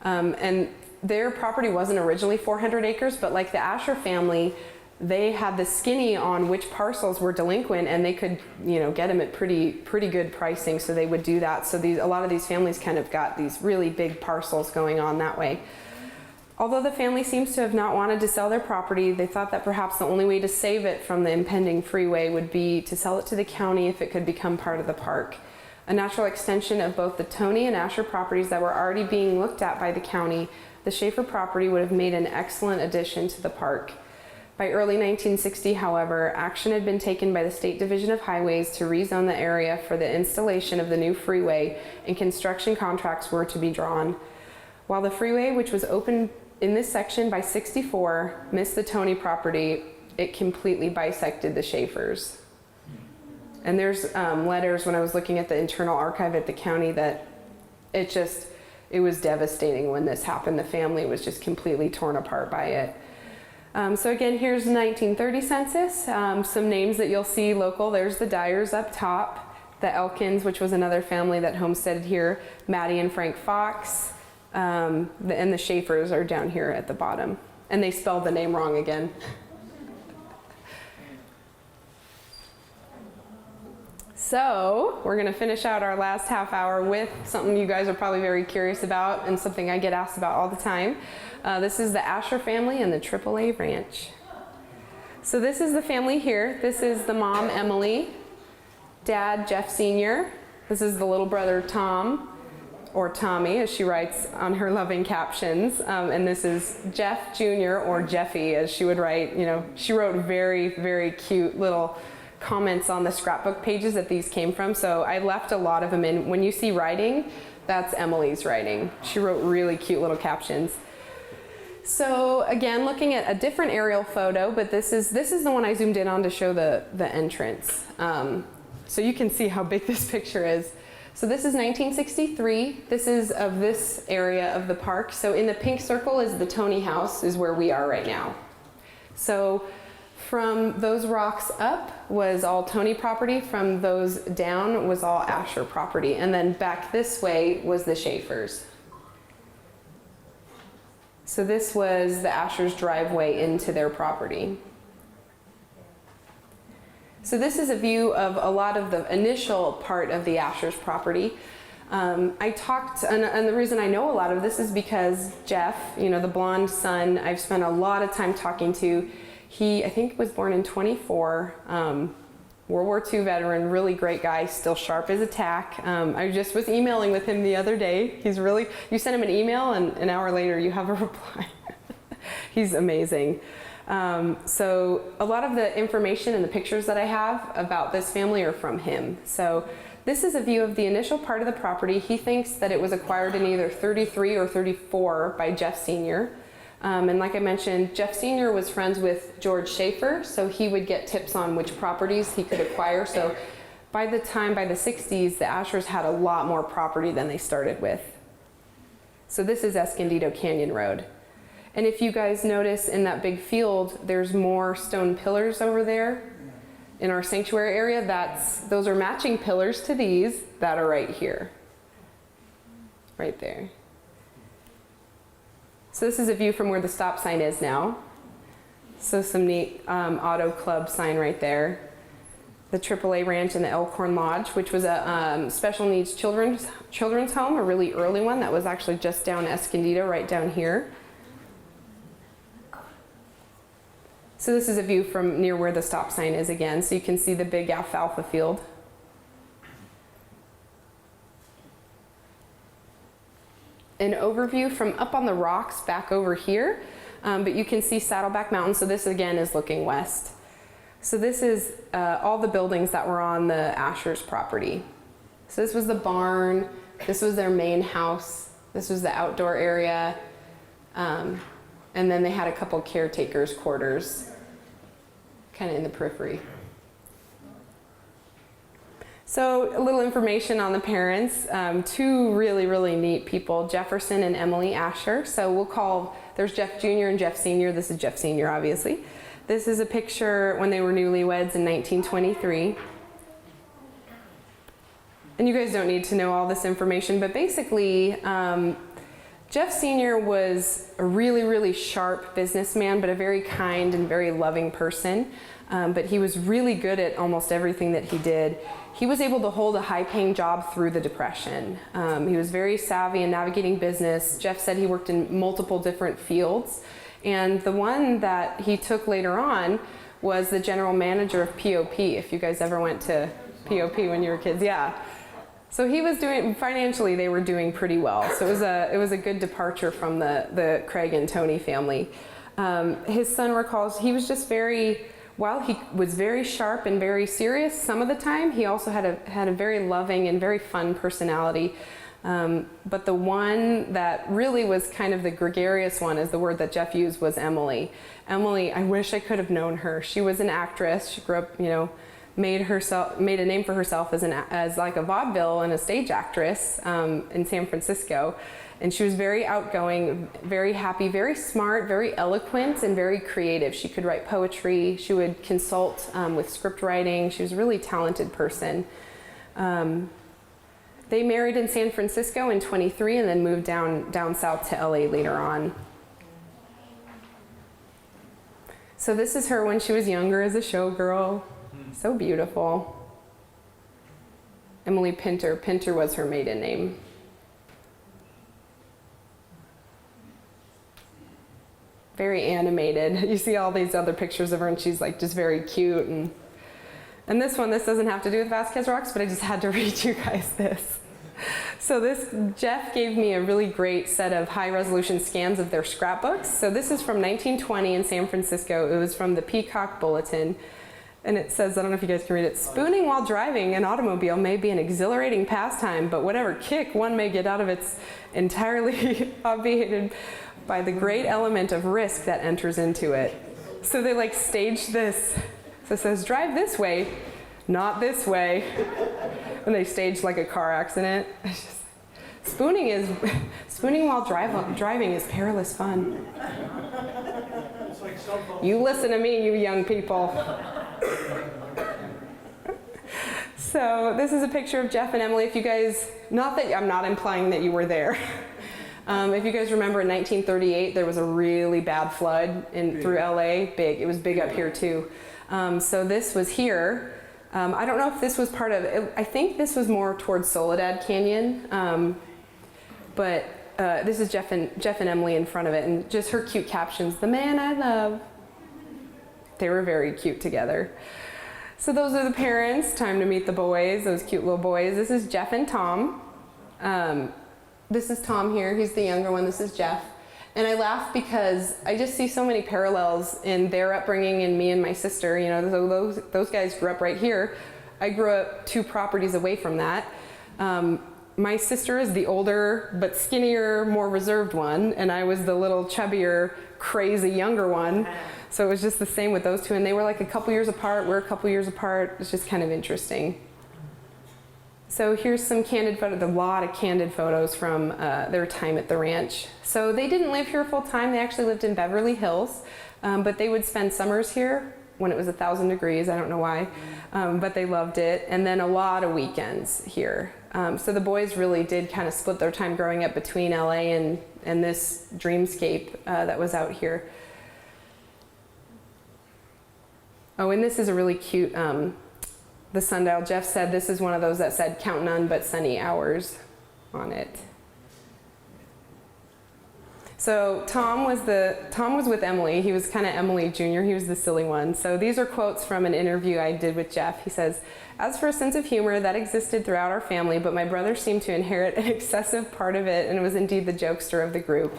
And their property wasn't originally 400 acres, but like the Asher family, they had the skinny on which parcels were delinquent, and they could, get them at pretty good pricing, so they would do that. So a lot of these families kind of got these really big parcels going on that way. Although the family seems to have not wanted to sell their property, they thought that perhaps the only way to save it from the impending freeway would be to sell it to the county if it could become part of the park. A natural extension of both the Toney and Asher properties that were already being looked at by the county, the Schaeffer property would have made an excellent addition to the park. By early 1960, however, action had been taken by the State Division of Highways to rezone the area for the installation of the new freeway, and construction contracts were to be drawn. While the freeway, which was open in this section by '64, missed the Toney property, it completely bisected the Schaeffers. And there's letters when I was looking at the internal archive at the county that it was devastating when this happened. The family was just completely torn apart by it. So again, here's the 1930 census. Some names that you'll see local. There's the Dyers up top, the Elkins, which was another family that homesteaded here, Maddie and Frank Fox, and the Schaeffers are down here at the bottom. And they spelled the name wrong again. So we're going to finish out our last half hour with something you guys are probably very curious about and something I get asked about all the time. This is the Asher family and the AAA Ranch. So this is the family here. This is the mom, Emily, dad, Jeff Sr. This is the little brother, Tom, or Tommy, as she writes on her loving captions. And this is Jeff Jr., or Jeffy, as she would write. She wrote very, very cute little comments on the scrapbook pages that these came from. So I left a lot of them in. When you see writing, that's Emily's writing. She wrote really cute little captions. So again, looking at a different aerial photo, but this is the one I zoomed in on to show the entrance. So you can see how big this picture is. So this is 1963. This is of this area of the park. So in the pink circle is the Toney house, is where we are right now. So from those rocks up was all Toney property. From those down was all Asher property. And then back this way was the Schaeffers. So this was the Asher's driveway into their property. So this is a view of a lot of the initial part of the Asher's property. I talked, and the reason I know a lot of this is because Jeff, the blonde son, I've spent a lot of time talking to. He, I think, was born in '24, World War II veteran, really great guy, still sharp as a tack. I just was emailing with him the other day. You send him an email and an hour later you have a reply. He's amazing. So a lot of the information and the pictures that I have about this family are from him. So this is a view of the initial part of the property. He thinks that it was acquired in either 33 or 34 by Jeff Sr. And like I mentioned, Jeff Sr. was friends with George Schaeffer, so he would get tips on which properties he could acquire. So by the 60s, the Ashers had a lot more property than they started with. So this is Escondido Canyon Road. And if you guys notice in that big field, there's more stone pillars over there in our sanctuary area. Those are matching pillars to these that are right here. Right there. So this is a view from where the stop sign is now. So some neat auto club sign right there. The AAA Ranch and the Elkhorn Lodge, which was a special needs children's home, a really early one that was actually just down Escondido, right down here. So this is a view from near where the stop sign is again, so you can see the big alfalfa field. An overview from up on the rocks back over here, but you can see Saddleback Mountain, so this again is looking west. So this is all the buildings that were on the Ashers property. So this was the barn, this was their main house, this was the outdoor area, and then they had a couple caretakers' quarters kind of in the periphery. So a little information on the parents, two really, really neat people, Jefferson and Emily Asher. So we'll call, there's Jeff Jr. and Jeff Sr. This is Jeff Sr., obviously. This is a picture when they were newlyweds in 1923. And you guys don't need to know all this information, but basically, Jeff Sr. was a really, really sharp businessman, but a very kind and very loving person. But he was really good at almost everything that he did. He was able to hold a high-paying job through the Depression. He was very savvy in navigating business. Jeff said he worked in multiple different fields. And the one that he took later on was the general manager of POP, if you guys ever went to POP when you were kids, yeah. So he was doing, financially they were doing pretty well. So it was a good departure from the Craig and Toney family. His son recalls he was just very, while he was very sharp and very serious some of the time, he also had a very loving and very fun personality. But the one that really was kind of the gregarious one, is the word that Jeff used, was Emily. Emily, I wish I could have known her. She was an actress. She grew up, made a name for herself as like a vaudeville and a stage actress in San Francisco. And she was very outgoing, very happy, very smart, very eloquent, and very creative. She could write poetry. She would consult with script writing. She was a really talented person. They married in San Francisco in 23 and then moved down south to LA later on. So this is her when she was younger as a showgirl. So beautiful. Emily Pinter. Pinter was her maiden name. Very animated. You see all these other pictures of her and she's like just very cute. And this doesn't have to do with Vasquez Rocks, but I just had to read you guys this. So Jeff gave me a really great set of high resolution scans of their scrapbooks. So this is from 1920 in San Francisco. It was from the Peacock Bulletin. And it says, I don't know if you guys can read it, spooning while driving an automobile may be an exhilarating pastime, but whatever kick one may get out of it's entirely obviated by the great element of risk that enters into it. So they like staged this. So it says, drive this way, not this way. And they staged like a car accident. It's just, spooning while driving is perilous fun. It's like cell phone. You listen to me, you young people. So this is a picture of Jeff and Emily. If you guys, not that I'm not implying that you were there. If you guys remember in 1938, there was a really bad flood through LA. Big, it was big up here too. So this was here. I don't know if this was part of it. I think this was more towards Soledad Canyon. But this is Jeff and Emily in front of it, and just her cute captions, "The man I love." They were very cute together. So those are the parents. Time to meet the boys, those cute little boys. This is Jeff and Tom. This is Tom here. He's the younger one. This is Jeff. And I laugh because I just see so many parallels in their upbringing and me and my sister. You know, those guys grew up right here. I grew up 2 properties away from that. My sister is the older but skinnier, more reserved one, and I was the little chubbier, crazy younger one. So it was just the same with those two, and they were like a couple years apart. We're a couple years apart. It's just kind of interesting. So here's some candid photos, a lot of candid photos from their time at the ranch. So they didn't live here full time. They actually lived in Beverly Hills, but they would spend summers here when it was 1,000 degrees. I don't know why, but they loved it. And then a lot of weekends here. So the boys really did kind of split their time growing up between LA and this dreamscape that was out here. Oh, and this is a really cute, the sundial. Jeff said this is one of those that said count none but sunny hours on it. So Tom was with Emily. He was kind of Emily Jr. He was the silly one. So these are quotes from an interview I did with Jeff. He says, "As for a sense of humor, that existed throughout our family, but my brother seemed to inherit an excessive part of it and was indeed the jokester of the group.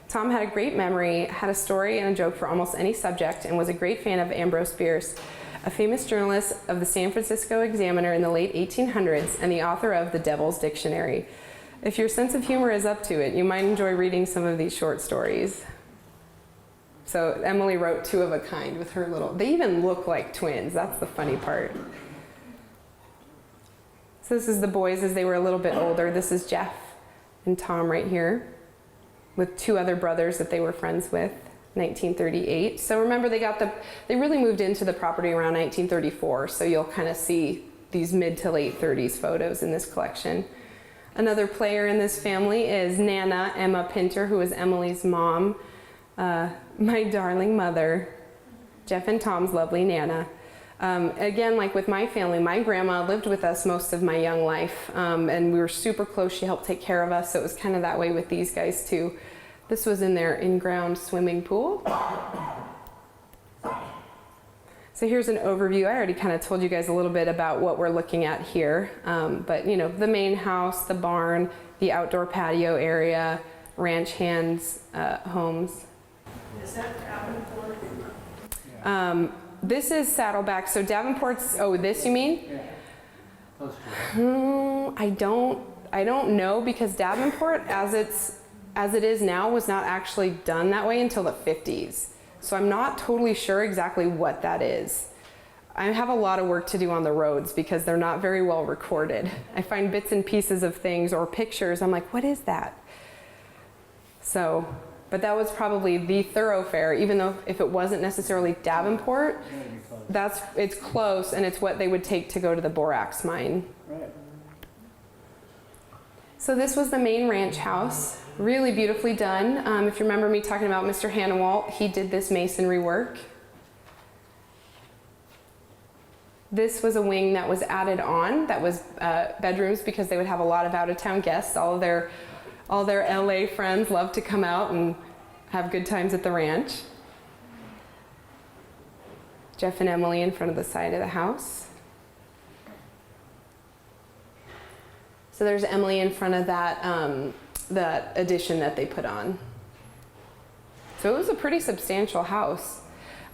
Tom had a great memory, had a story and a joke for almost any subject, and was a great fan of Ambrose Bierce, a famous journalist of the San Francisco Examiner in the late 1800s and the author of The Devil's Dictionary. If your sense of humor is up to it, you might enjoy reading some of these short stories." So Emily wrote two of a kind with her little, they even look like twins. That's the funny part. So this is the boys as they were a little bit older. This is Jeff and Tom right here with two other brothers that they were friends with, 1938. So remember they really moved into the property around 1934. So you'll kind of see these mid to late 30s photos in this collection. Another player in this family is Nana Emma Pinter, who is Emily's mom, my darling mother, Jeff and Tom's lovely Nana. Again, like with my family, my grandma lived with us most of my young life, and we were super close. She helped take care of us, so it was kind of that way with these guys too. This was in their in-ground swimming pool. So here's an overview. I already kind of told you guys a little bit about what we're looking at here. But you know, the main house, the barn, the outdoor patio area, ranch hands, homes. Is that Davenport? This is Saddleback. So Davenport's, oh, this you mean? Yeah. Close to it. I don't know, because Davenport, as it is now, was not actually done that way until the 50s. So I'm not totally sure exactly what that is. I have a lot of work to do on the roads because they're not very well recorded. I find bits and pieces of things or pictures. I'm like, what is that? So, but that was probably the thoroughfare, even though if it wasn't necessarily Davenport, it's close, and it's what they would take to go to the borax mine. Right. So this was the main ranch house. Really beautifully done. If you remember me talking about Mr. Hannawalt, he did this masonry work. This was a wing that was added on, that was bedrooms, because they would have a lot of out-of-town guests. All their LA friends loved to come out and have good times at the ranch. Jeff and Emily in front of the side of the house. So there's Emily in front of that addition that they put on. So it was a pretty substantial house.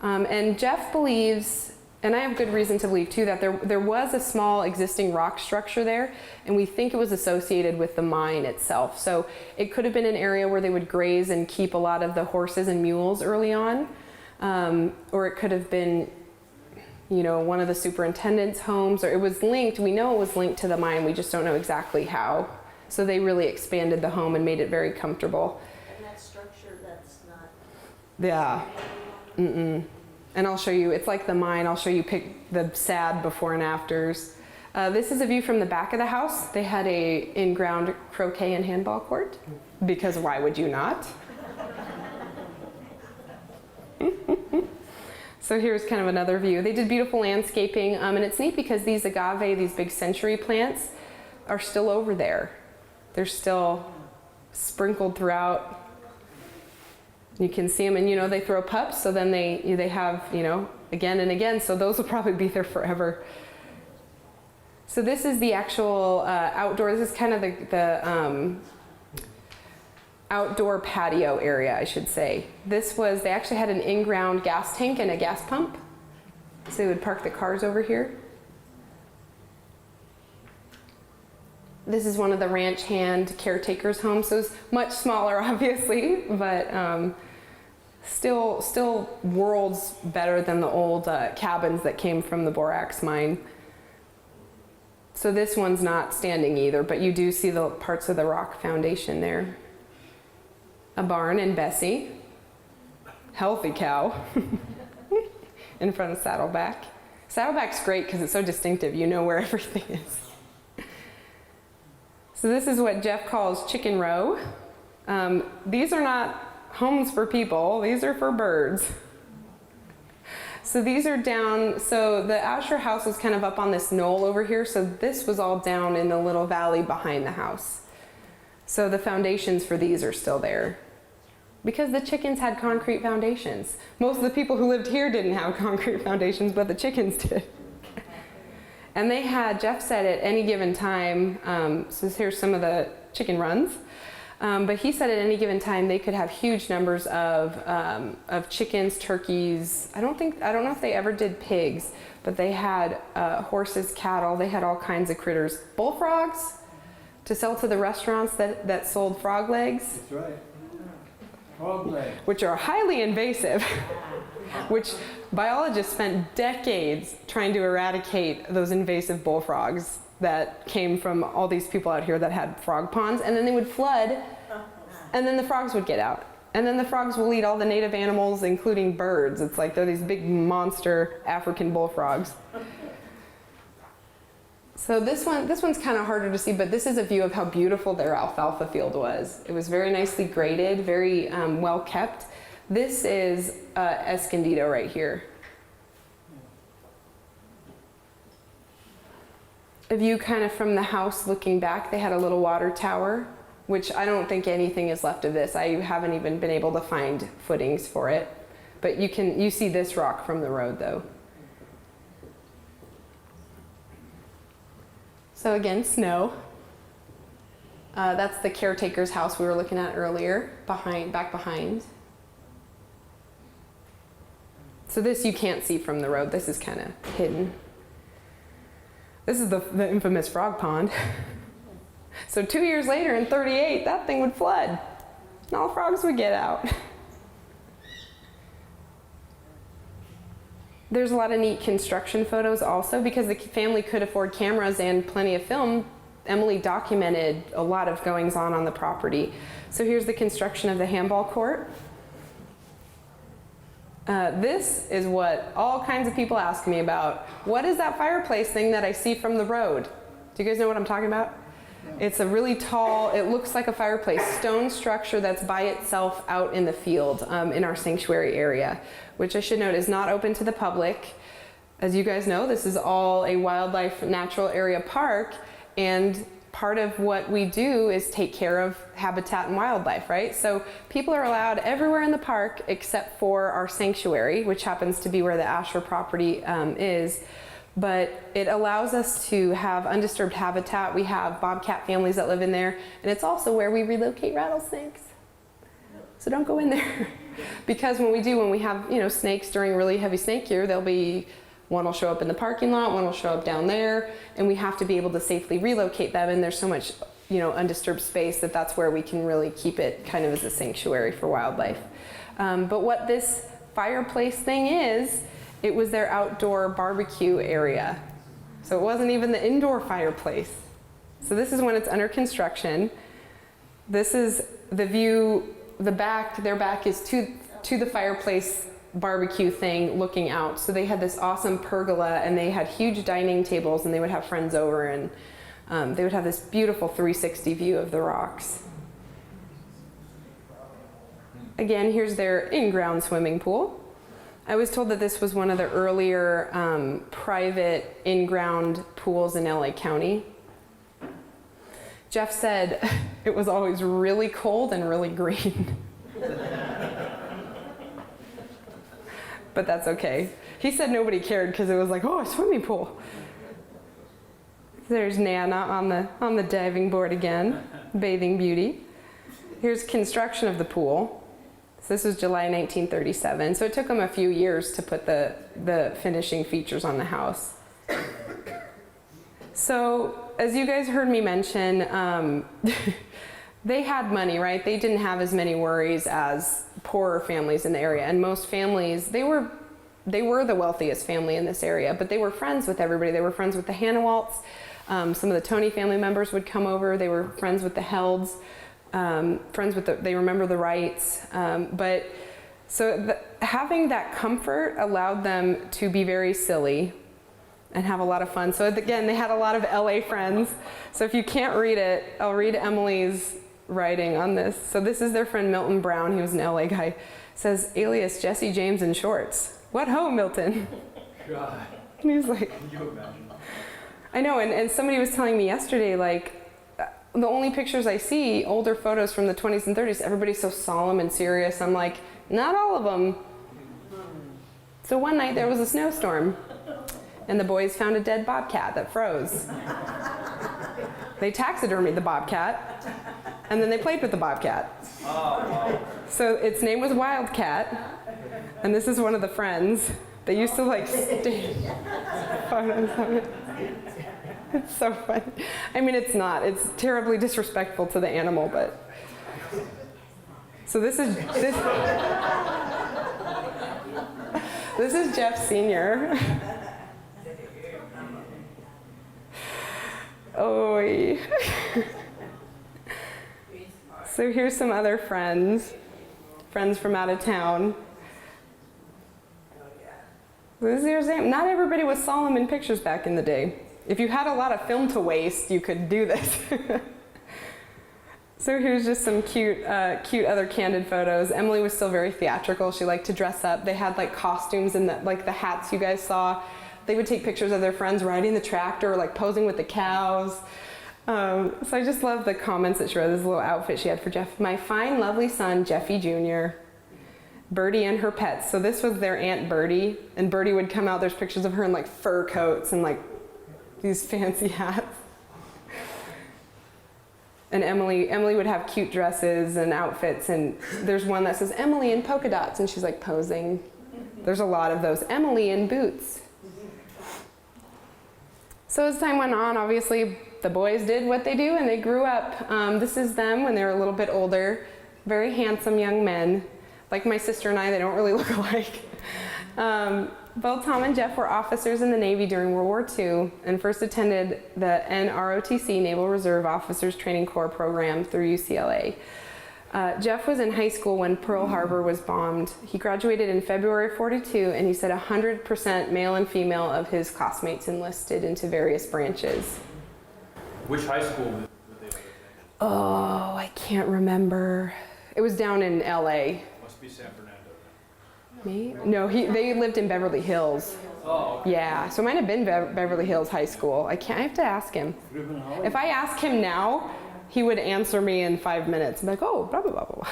And Jeff believes, and I have good reason to believe too, that there was a small existing rock structure there, and we think it was associated with the mine itself. So it could have been an area where they would graze and keep a lot of the horses and mules early on, or it could have been, you know, one of the superintendent's homes, or it was linked. We know it was linked to the mine, we just don't know exactly how. So they really expanded the home and made it very comfortable. And that structure, that's not... Yeah. And I'll show you, it's like the mine. I'll show you the sad before and afters. This is a view from the back of the house. They had a in-ground croquet and handball court, because why would you not? So here's kind of another view. They did beautiful landscaping, and it's neat because these agave, these big century plants, are still over there. They're still sprinkled throughout. You can see them, and you know, they throw pups, so then they have, you know, again and again, so those will probably be there forever. So this is the actual outdoor, this is kind of the outdoor patio area, I should say. They actually had an in-ground gas tank and a gas pump. So they would park the cars over here. This is one of the ranch hand caretakers' homes, so it's much smaller, obviously, but still worlds better than the old cabins that came from the borax mine. So this one's not standing either, but you do see the parts of the rock foundation there. A barn and Bessie. Healthy cow. In front of Saddleback. Saddleback's great because it's so distinctive. You know where everything is. So this is what Jeff calls chicken row. These are not homes for people. These are for birds. So these are down, so the Asher house was kind of up on this knoll over here. So this was all down in the little valley behind the house. So the foundations for these are still there. Because the chickens had concrete foundations. Most of the people who lived here didn't have concrete foundations, but the chickens did. And they had, Jeff said at any given time, so here's some of the chicken runs, but he said at any given time they could have huge numbers of chickens, turkeys. I don't know if they ever did pigs, but they had horses, cattle, they had all kinds of critters. Bullfrogs to sell to the restaurants that sold frog legs. That's right. Frog leg. Which are highly invasive, which biologists spent decades trying to eradicate those invasive bullfrogs that came from all these people out here that had frog ponds, and then they would flood, and then the frogs would get out. And then the frogs will eat all the native animals, including birds. It's like they're these big monster African bullfrogs. So this one's kind of harder to see, but this is a view of how beautiful their alfalfa field was. It was very nicely graded, very well kept. This is Escondido right here. A view kind of from the house looking back. They had a little water tower, which I don't think anything is left of this. I haven't even been able to find footings for it. But you see this rock from the road though. So again, snow. That's the caretaker's house we were looking at earlier, back behind. So this you can't see from the road. This is kind of hidden. This is the infamous frog pond. So 2 years later in 38, that thing would flood. And all frogs would get out. There's a lot of neat construction photos also because the family could afford cameras and plenty of film. Emily documented a lot of goings on the property. So here's the construction of the handball court. This is what all kinds of people ask me about. What is that fireplace thing that I see from the road? Do you guys know what I'm talking about? It's a really tall, it looks like a fireplace, stone structure that's by itself out in the field in our sanctuary area, which I should note is not open to the public. As you guys know, this is all a wildlife natural area park, and part of what we do is take care of habitat and wildlife, right? So people are allowed everywhere in the park except for our sanctuary, which happens to be where the Asher property is. But it allows us to have undisturbed habitat. We have bobcat families that live in there, and it's also where we relocate rattlesnakes. So don't go in there. Because when we have snakes during really heavy snake year, one will show up in the parking lot, one will show up down there, and we have to be able to safely relocate them, and there's so much undisturbed space that's where we can really keep it kind of as a sanctuary for wildlife. But what this fireplace thing is, it was their outdoor barbecue area. So it wasn't even the indoor fireplace. So this is when it's under construction. This is the view, their back is to the fireplace barbecue thing looking out. So they had this awesome pergola, and they had huge dining tables, and they would have friends over, and they would have this beautiful 360 view of the rocks. Again, here's their in-ground swimming pool. I was told that this was one of the earlier private in-ground pools in LA County. Jeff said it was always really cold and really green. But that's okay. He said nobody cared because it was like, oh, a swimming pool. There's Nana on the diving board again, bathing beauty. Here's construction of the pool. So this was July 1937. So it took them a few years to put the finishing features on the house. So as you guys heard me mention, they had money, right? They didn't have as many worries as poorer families in the area. And most families, they were the wealthiest family in this area, but they were friends with everybody. They were friends with the Hanawalts. Some of the Toney family members would come over. They were friends with the Helds, they remember the Wrights. Having that comfort allowed them to be very silly and have a lot of fun. So again, they had a lot of LA friends. So if you can't read it, I'll read Emily's writing on this. So this is their friend Milton Brown. He was an LA guy. Says, alias Jesse James in shorts. What ho, Milton? God, And he was like, can you imagine? I know, and somebody was telling me yesterday, like, the only pictures I see, older photos from the 20s and 30s, everybody's so solemn and serious. I'm like, not all of them. So one night there was a snowstorm, and the boys found a dead bobcat that froze. They taxidermied the bobcat, and then they played with the bobcat. So its name was Wildcat, and this is one of the friends. They used to like stay photos of it. It's so funny. I mean, it's not. It's terribly disrespectful to the animal, but. So this is Jeff Sr. Oh. So here's some other friends from out of town. Not everybody was solemn in pictures back in the day. If you had a lot of film to waste, you could do this. So here's just some cute other candid photos. Emily was still very theatrical. She liked to dress up. They had like costumes and like the hats you guys saw. They would take pictures of their friends riding the tractor or like posing with the cows. So I just love the comments that she wrote. This little outfit she had for Jeff. My fine, lovely son, Jeffy Jr. Birdie and her pets. So this was their Aunt Birdie, and Birdie would come out. There's pictures of her in like fur coats and like these fancy hats. And Emily would have cute dresses and outfits, and there's one that says Emily in polka dots, and she's like posing. There's a lot of those. Emily in boots. So as time went on, obviously the boys did what they do and they grew up. This is them when they were a little bit older. Very handsome young men. Like my sister and I, they don't really look alike. Both Tom and Jeff were officers in the Navy during World War II and first attended the NROTC Naval Reserve Officers Training Corps program through UCLA. Jeff was in high school when Pearl Harbor was bombed. He graduated in February '42, and he said 100% male and female of his classmates enlisted into various branches. Which high school would they attend? Oh, I can't remember. It was down in LA. Must be San Fernando. Me? No, they lived in Beverly Hills. Oh, okay. Yeah, so it might have been Beverly Hills High School. I have to ask him. If I ask him now, he would answer me in 5 minutes. I'm like, oh, blah, blah, blah, blah.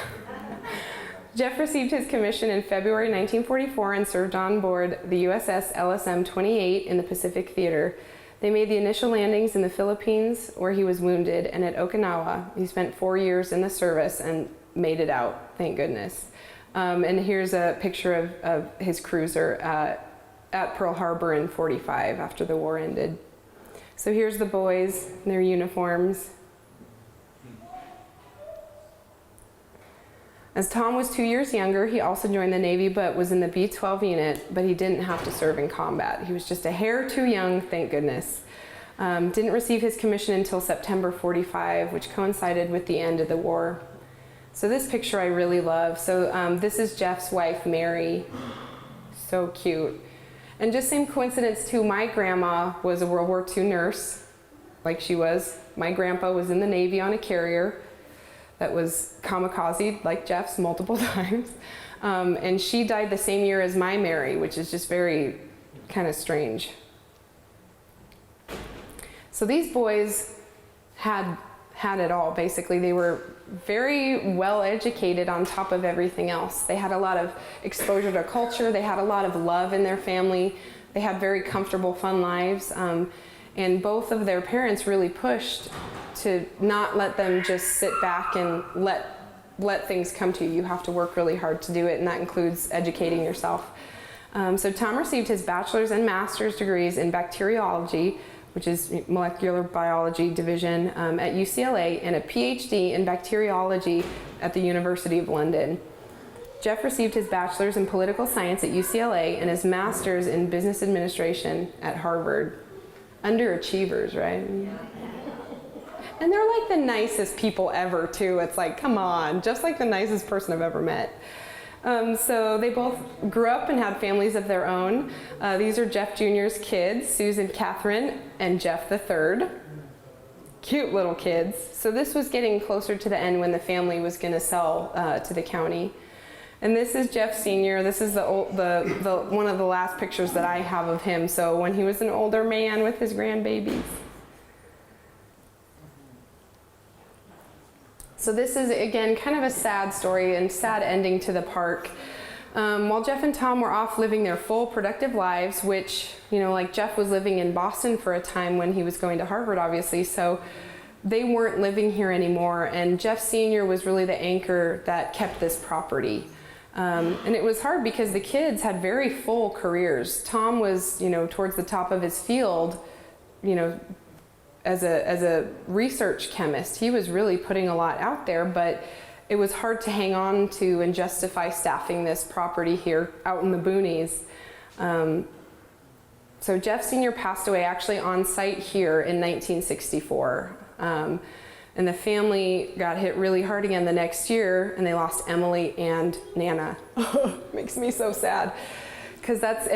Jeff received his commission in February 1944 and served on board the USS LSM 28 in the Pacific Theater. They made the initial landings in the Philippines, where he was wounded, and at Okinawa. He spent 4 years in the service and made it out, thank goodness. And here's a picture of his cruiser at Pearl Harbor in '45 after the war ended. So here's the boys in their uniforms. As Tom was 2 years younger, he also joined the Navy, but was in the B-12 unit, but he didn't have to serve in combat. He was just a hair too young, thank goodness. Didn't receive his commission until September '45, which coincided with the end of the war. So this picture I really love. So this is Jeff's wife, Mary. So cute. And just same coincidence too, my grandma was a World War II nurse, like she was. My grandpa was in the Navy on a carrier that was kamikaze, like Jeff's, multiple times. And she died the same year as my Mary, which is just very kind of strange. So these boys had it all, basically. They were very well educated on top of everything else. They had a lot of exposure to culture. They had a lot of love in their family. They had very comfortable, fun lives. And both of their parents really pushed to not let them just sit back and let things come to you. You have to work really hard to do it, and that includes educating yourself. So Tom received his bachelor's and master's degrees in bacteriology, which is molecular biology division at UCLA, and a PhD in bacteriology at the University of London. Jeff received his bachelor's in political science at UCLA and his master's in business administration at Harvard. Underachievers, right? And they're like the nicest people ever, too. It's like, come on, just like the nicest person I've ever met. So they both grew up and had families of their own. These are Jeff Jr.'s kids, Susan Catherine and Jeff the Third. Cute little kids. So this was getting closer to the end when the family was going to sell to the county. And this is Jeff Sr. This is the one of the last pictures that I have of him. So when he was an older man with his grandbabies. So this is, again, kind of a sad story and sad ending to the park. While Jeff and Tom were off living their full productive lives, which, you know, like Jeff was living in Boston for a time when he was going to Harvard, obviously, so they weren't living here anymore. And Jeff Sr. was really the anchor that kept this property. And it was hard because the kids had very full careers. Tom was, you know, towards the top of his field, you know, as a research chemist. He was really putting a lot out there, but it was hard to hang on to and justify staffing this property here out in the boonies. So Jeff Sr. passed away actually on site here in 1964. And the family got hit really hard again the next year, and they lost Emily and Nana. Makes me so sad. Because that's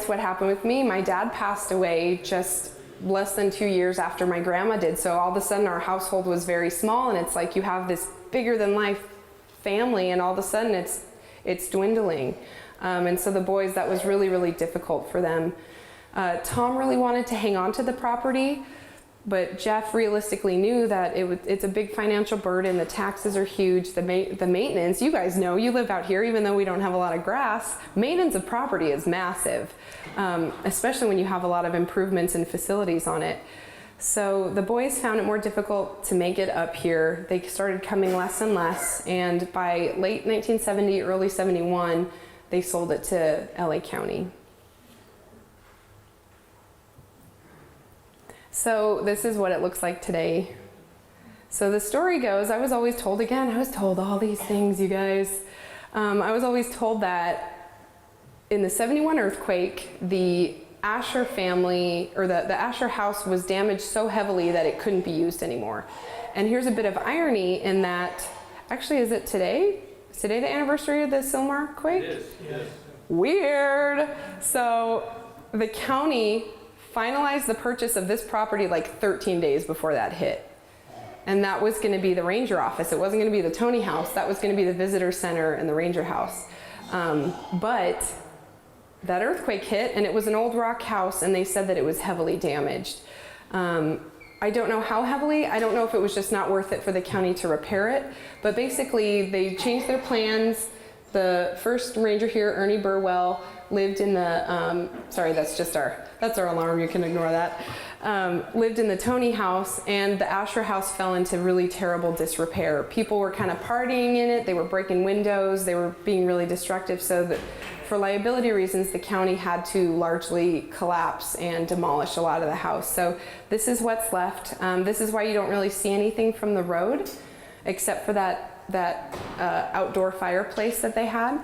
what happened with me. My dad passed away just less than 2 years after my grandma did. So all of a sudden our household was very small, and it's like you have this bigger than life family, and all of a sudden it's dwindling. And so the boys, that was really, really difficult for them. Tom really wanted to hang on to the property, but Jeff realistically knew that it's a big financial burden. The taxes are huge. The maintenance, you guys know, you live out here, even though we don't have a lot of grass, maintenance of property is massive, especially when you have a lot of improvements and facilities on it. So the boys found it more difficult to make it up here. They started coming less and less, and by late 1970, early 71, they sold it to LA County. So this is what it looks like today. So the story goes, I was always told all these things, you guys. I was always told that in the 71 earthquake, the Asher family, or the Asher house was damaged so heavily that it couldn't be used anymore. And here's a bit of irony in that, actually, is it today? Is today the anniversary of the Sylmar quake? It is, yes. Weird. So the county finalized the purchase of this property like 13 days before that hit. And that was going to be the ranger office. It wasn't going to be the Toney house. That was going to be the visitor center and the ranger house. But that earthquake hit, and it was an old rock house, and they said that it was heavily damaged. I don't know how heavily. I don't know if it was just not worth it for the county to repair it. But basically, they changed their plans. The first ranger here, Ernie Burwell, lived in the, sorry, that's our alarm, you can ignore that. Lived in the Toney house, and the Asher house fell into really terrible disrepair. People were kind of partying in it, they were breaking windows, they were being really destructive, so that for liability reasons, the county had to largely collapse and demolish a lot of the house. So this is what's left. This is why you don't really see anything from the road, except for that outdoor fireplace that they had.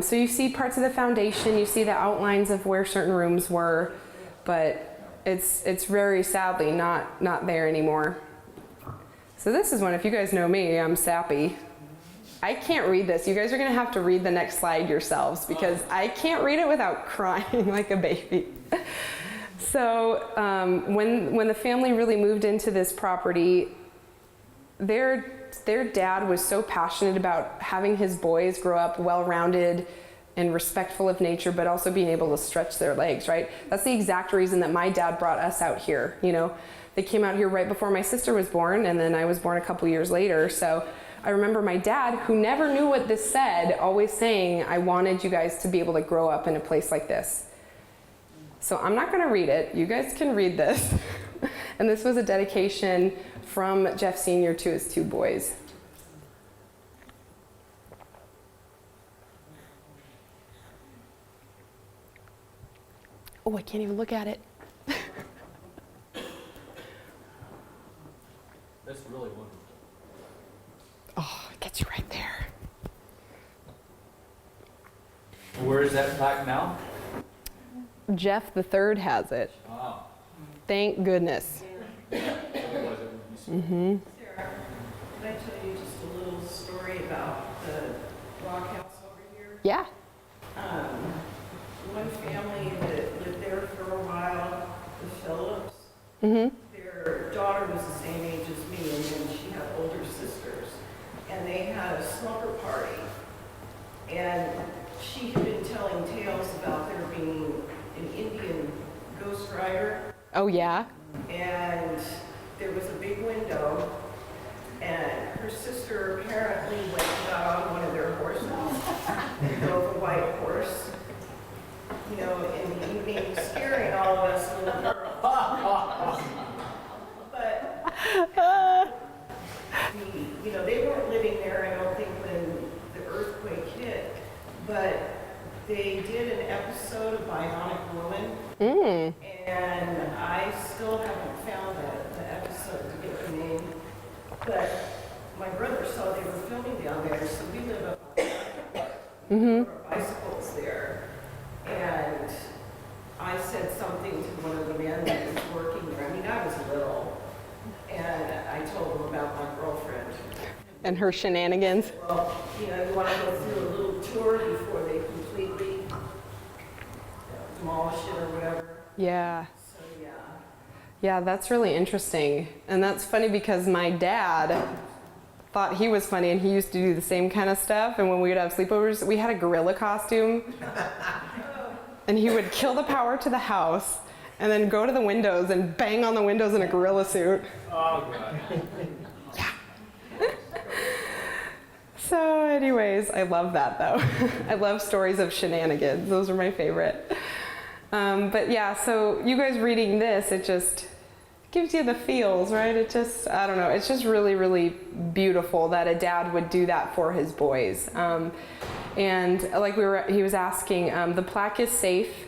So you see parts of the foundation, you see the outlines of where certain rooms were, but it's very sadly not there anymore. So this is one, if you guys know me, I'm sappy. I can't read this. You guys are gonna have to read the next slide yourselves because I can't read it without crying like a baby. So when the family really moved into this property, their dad was so passionate about having his boys grow up well-rounded and respectful of nature, but also being able to stretch their legs, right? That's the exact reason that my dad brought us out here. You know, they came out here right before my sister was born, and then I was born a couple years later. So I remember my dad, who never knew what this said, always saying, I wanted you guys to be able to grow up in a place like this. So I'm not gonna read it. You guys can read this. And this was a dedication from Jeff Sr. to his two boys. Oh, I can't even look at it. That's really wonderful. Oh, it gets you right there. Where is that plaque now? Jeff the Third has it. Wow. Thank goodness. Mm-hmm. Sarah, can I tell you just a little story about the rock house over here? Yeah. One family that lived there for a while, the Phillips, Mm-hmm. their daughter was the same age as me, and then she had older sisters. And they had a slumber party. And she had been telling tales about there being an Indian ghost rider. Oh, yeah? And there was a big window, and her sister apparently went and got on one of their horses. They drove a white horse, you know, in the evening, scaring all of us little girls. But, you know, they weren't living there, I don't think, when the earthquake hit, but they did an episode of Bionic Woman. Mm. And I still haven't found the episode to get the name. But my brother saw they were filming down there, so we live up on our bicycles there. And I said something to one of the men that was working there. I mean, I was little. And I told him about my girlfriend. And her shenanigans. Well, you know, you want to go through a little tour before they completely demolish it or whatever. Yeah. So, yeah. Yeah, that's really interesting. And that's funny because my dad thought he was funny and he used to do the same kind of stuff. And when we would have sleepovers, we had a gorilla costume. And he would kill the power to the house and then go to the windows and bang on the windows in a gorilla suit. Oh, God. So anyways, I love that though. I love stories of shenanigans. Those are my favorite. But yeah, so you guys reading this, it just gives you the feels, right? It just, I don't know, it's just really, really beautiful that a dad would do that for his boys. And like he was asking, the plaque is safe.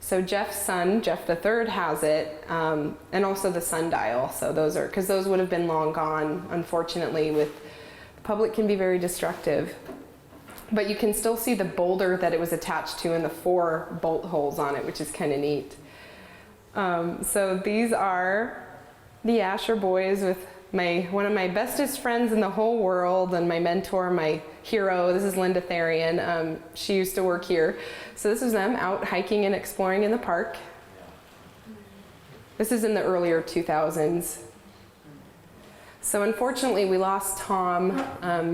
So Jeff's son, Jeff the Third, has it, and also the sundial. So those are, because those would have been long gone, unfortunately. With public can be very destructive. But you can still see the boulder that it was attached to and the 4 bolt holes on it, which is kind of neat. So these are the Asher boys with one of my bestest friends in the whole world and my mentor, my hero. This is Linda Therian. She used to work here. So this is them out hiking and exploring in the park. This is in the earlier 2000s. So unfortunately, we lost Tom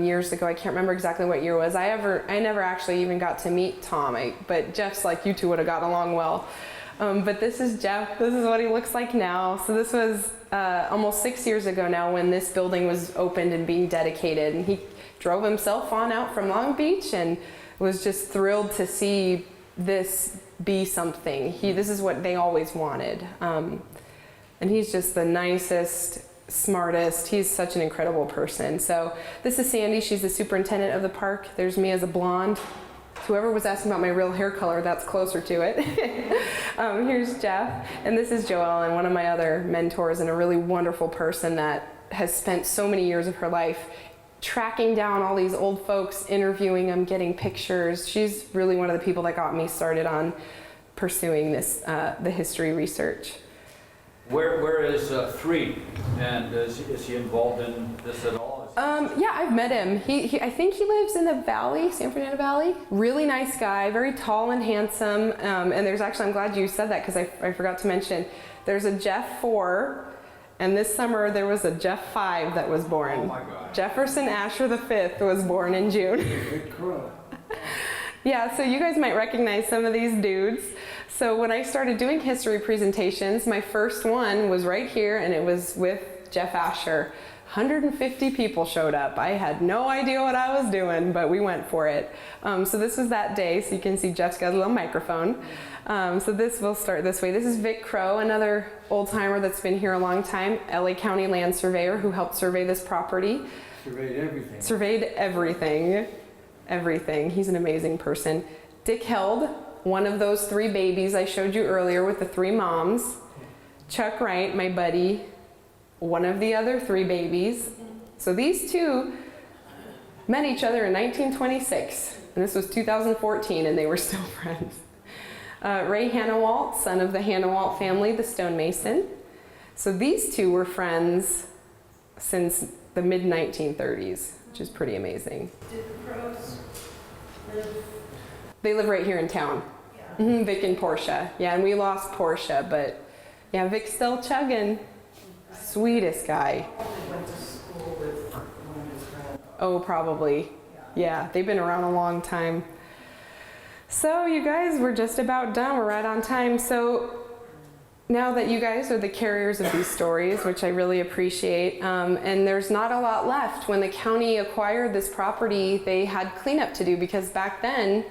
years ago. I can't remember exactly what year it was. I never actually even got to meet Tom, but Jeff's like, you two would have got along well. But this is Jeff. This is what he looks like now. So this was almost 6 years ago now when this building was opened and being dedicated. And he drove himself on out from Long Beach and was just thrilled to see this be something. This is what they always wanted. And he's just the nicest, smartest. He's such an incredible person. So this is Sandy. She's the superintendent of the park. There's me as a blonde. Whoever was asking about my real hair color, that's closer to it. Here's Jeff, and this is Joelle, and one of my other mentors, and a really wonderful person that has spent so many years of her life tracking down all these old folks, interviewing them, getting pictures. She's really one of the people that got me started on pursuing this, the history research. Where is 3? And is he involved in this at all? Yeah, I've met him. I think he lives in the valley, San Fernando Valley. Really nice guy, very tall and handsome. And there's actually, I'm glad you said that because I forgot to mention, there's a Jeff 4, and this summer there was a Jeff 5 that was born. Oh my God. Jefferson Asher the 5th was born in June. Good crow. Yeah, so you guys might recognize some of these dudes. So when I started doing history presentations, my first one was right here, and it was with Jeff Asher. 150 people showed up. I had no idea what I was doing, but we went for it. So this was that day, so you can see Jeff's got a little microphone. So we'll start this way. This is Vic Crow, another old timer that's been here a long time, LA County land surveyor who helped survey this property. Surveyed everything. Surveyed everything. Everything. He's an amazing person. Dick Held, one of those 3 babies I showed you earlier with the 3 moms. Chuck Wright, my buddy, one of the other 3 babies. So these 2 met each other in 1926, and this was 2014, and they were still friends. Ray Hannawalt, son of the Hannawalt family, the stonemason. So these two were friends since the mid-1930s, which is pretty amazing. Did the pros live? They live right here in town. Yeah. Vic and Portia. Yeah, and we lost Portia, but yeah, Vic's still chugging. Sweetest guy. Probably went to school with one of his friends. Oh, probably. Yeah, they've been around a long time. So you guys, we're just about done. We're right on time. So now that you guys are the carriers of these stories, which I really appreciate, and there's not a lot left. When the county acquired this property, they had cleanup to do because back then,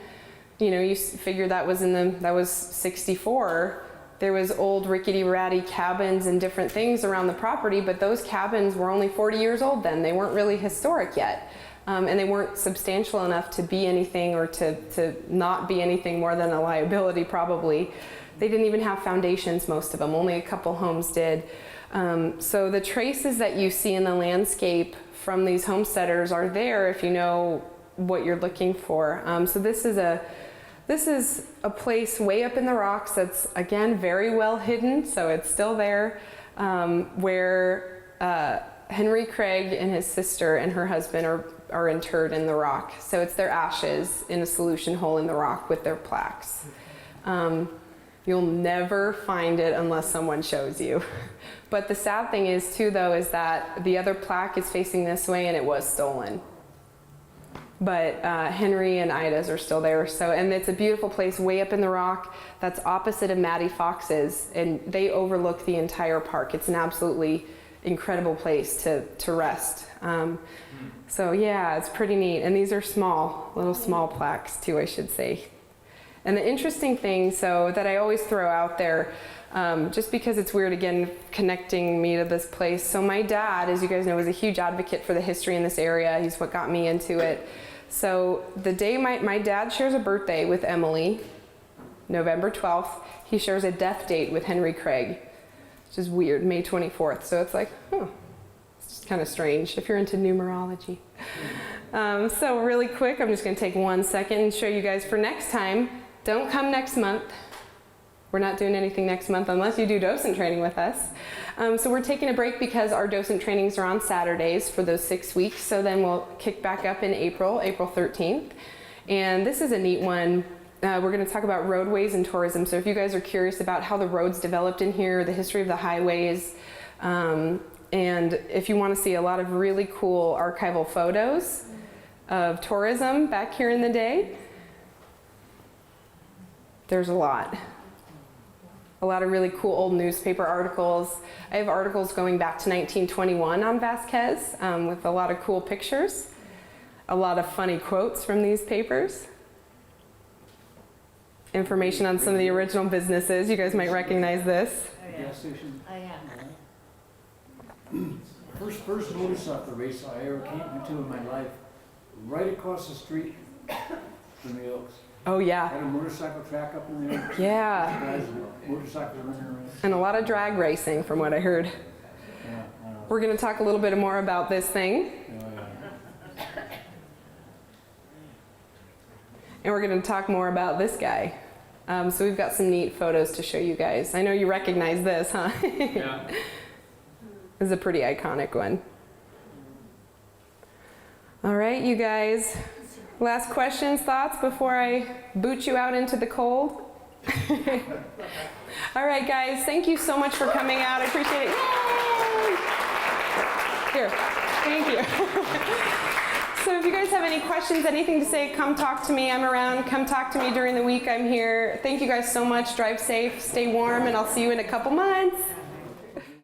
you know, you figure that was that was 64. There was old rickety ratty cabins and different things around the property, but those cabins were only 40 years old then. They weren't really historic yet. And they weren't substantial enough to be anything or to not be anything more than a liability probably. They didn't even have foundations, most of them. Only a couple homes did. So the traces that you see in the landscape from these homesteaders are there if you know what you're looking for. So this is a place way up in the rocks that's, again, very well hidden, so it's still there, where Henry Krieg and his sister and her husband are interred in the rock. So it's their ashes in a solution hole in the rock with their plaques. You'll never find it unless someone shows you. But the sad thing is too, though, is that the other plaque is facing this way and it was stolen. But Henry and Ida's are still there. So, and it's a beautiful place way up in the rock that's opposite of Mattie Fox's, and they overlook the entire park. It's an absolutely incredible place to rest. So yeah, it's pretty neat. And these are little small plaques too, I should say. And the interesting thing, so that I always throw out there, just because it's weird, again, connecting me to this place. So my dad, as you guys know, was a huge advocate for the history in this area. He's what got me into it. So the day my dad shares a birthday with Emily, November 12th, he shares a death date with Henry Krieg, which is weird, May 24th. So it's like, it's just kind of strange if you're into numerology. So really quick, I'm just going to take 1 second and show you guys for next time. Don't come next month. We're not doing anything next month unless you do docent training with us. So we're taking a break because our docent trainings are on Saturdays for those 6 weeks. So then we'll kick back up in April 13th. And this is a neat one. We're going to talk about roadways and tourism. So if you guys are curious about how the roads developed in here, the history of the highways, and if you want to see a lot of really cool archival photos of tourism back here in the day, there's a lot of really cool old newspaper articles. I have articles going back to 1921 on Vasquez with a lot of cool pictures, a lot of funny quotes from these papers, information on some of the original businesses. You guys might recognize this. Gas station. Oh, yeah. First motorcycle race I ever came into in my life, right across the street from the Oaks. Oh yeah. Had a motorcycle track up in there. Yeah. Guys, motorcycles running around. And a lot of drag racing from what I heard. Yeah, I know. We're going to talk a little bit more about this thing. Yeah. And we're going to talk more about this guy. So we've got some neat photos to show you guys. I know you recognize this, huh? Yeah. This is a pretty iconic one. All right, you guys. Last questions, thoughts before I boot you out into the cold? All right, guys. Thank you so much for coming out. I appreciate it. Yay! Here. Thank you. So if you guys have any questions, anything to say, come talk to me. I'm around. Come talk to me during the week. I'm here. Thank you guys so much. Drive safe, stay warm, and I'll see you in a couple months.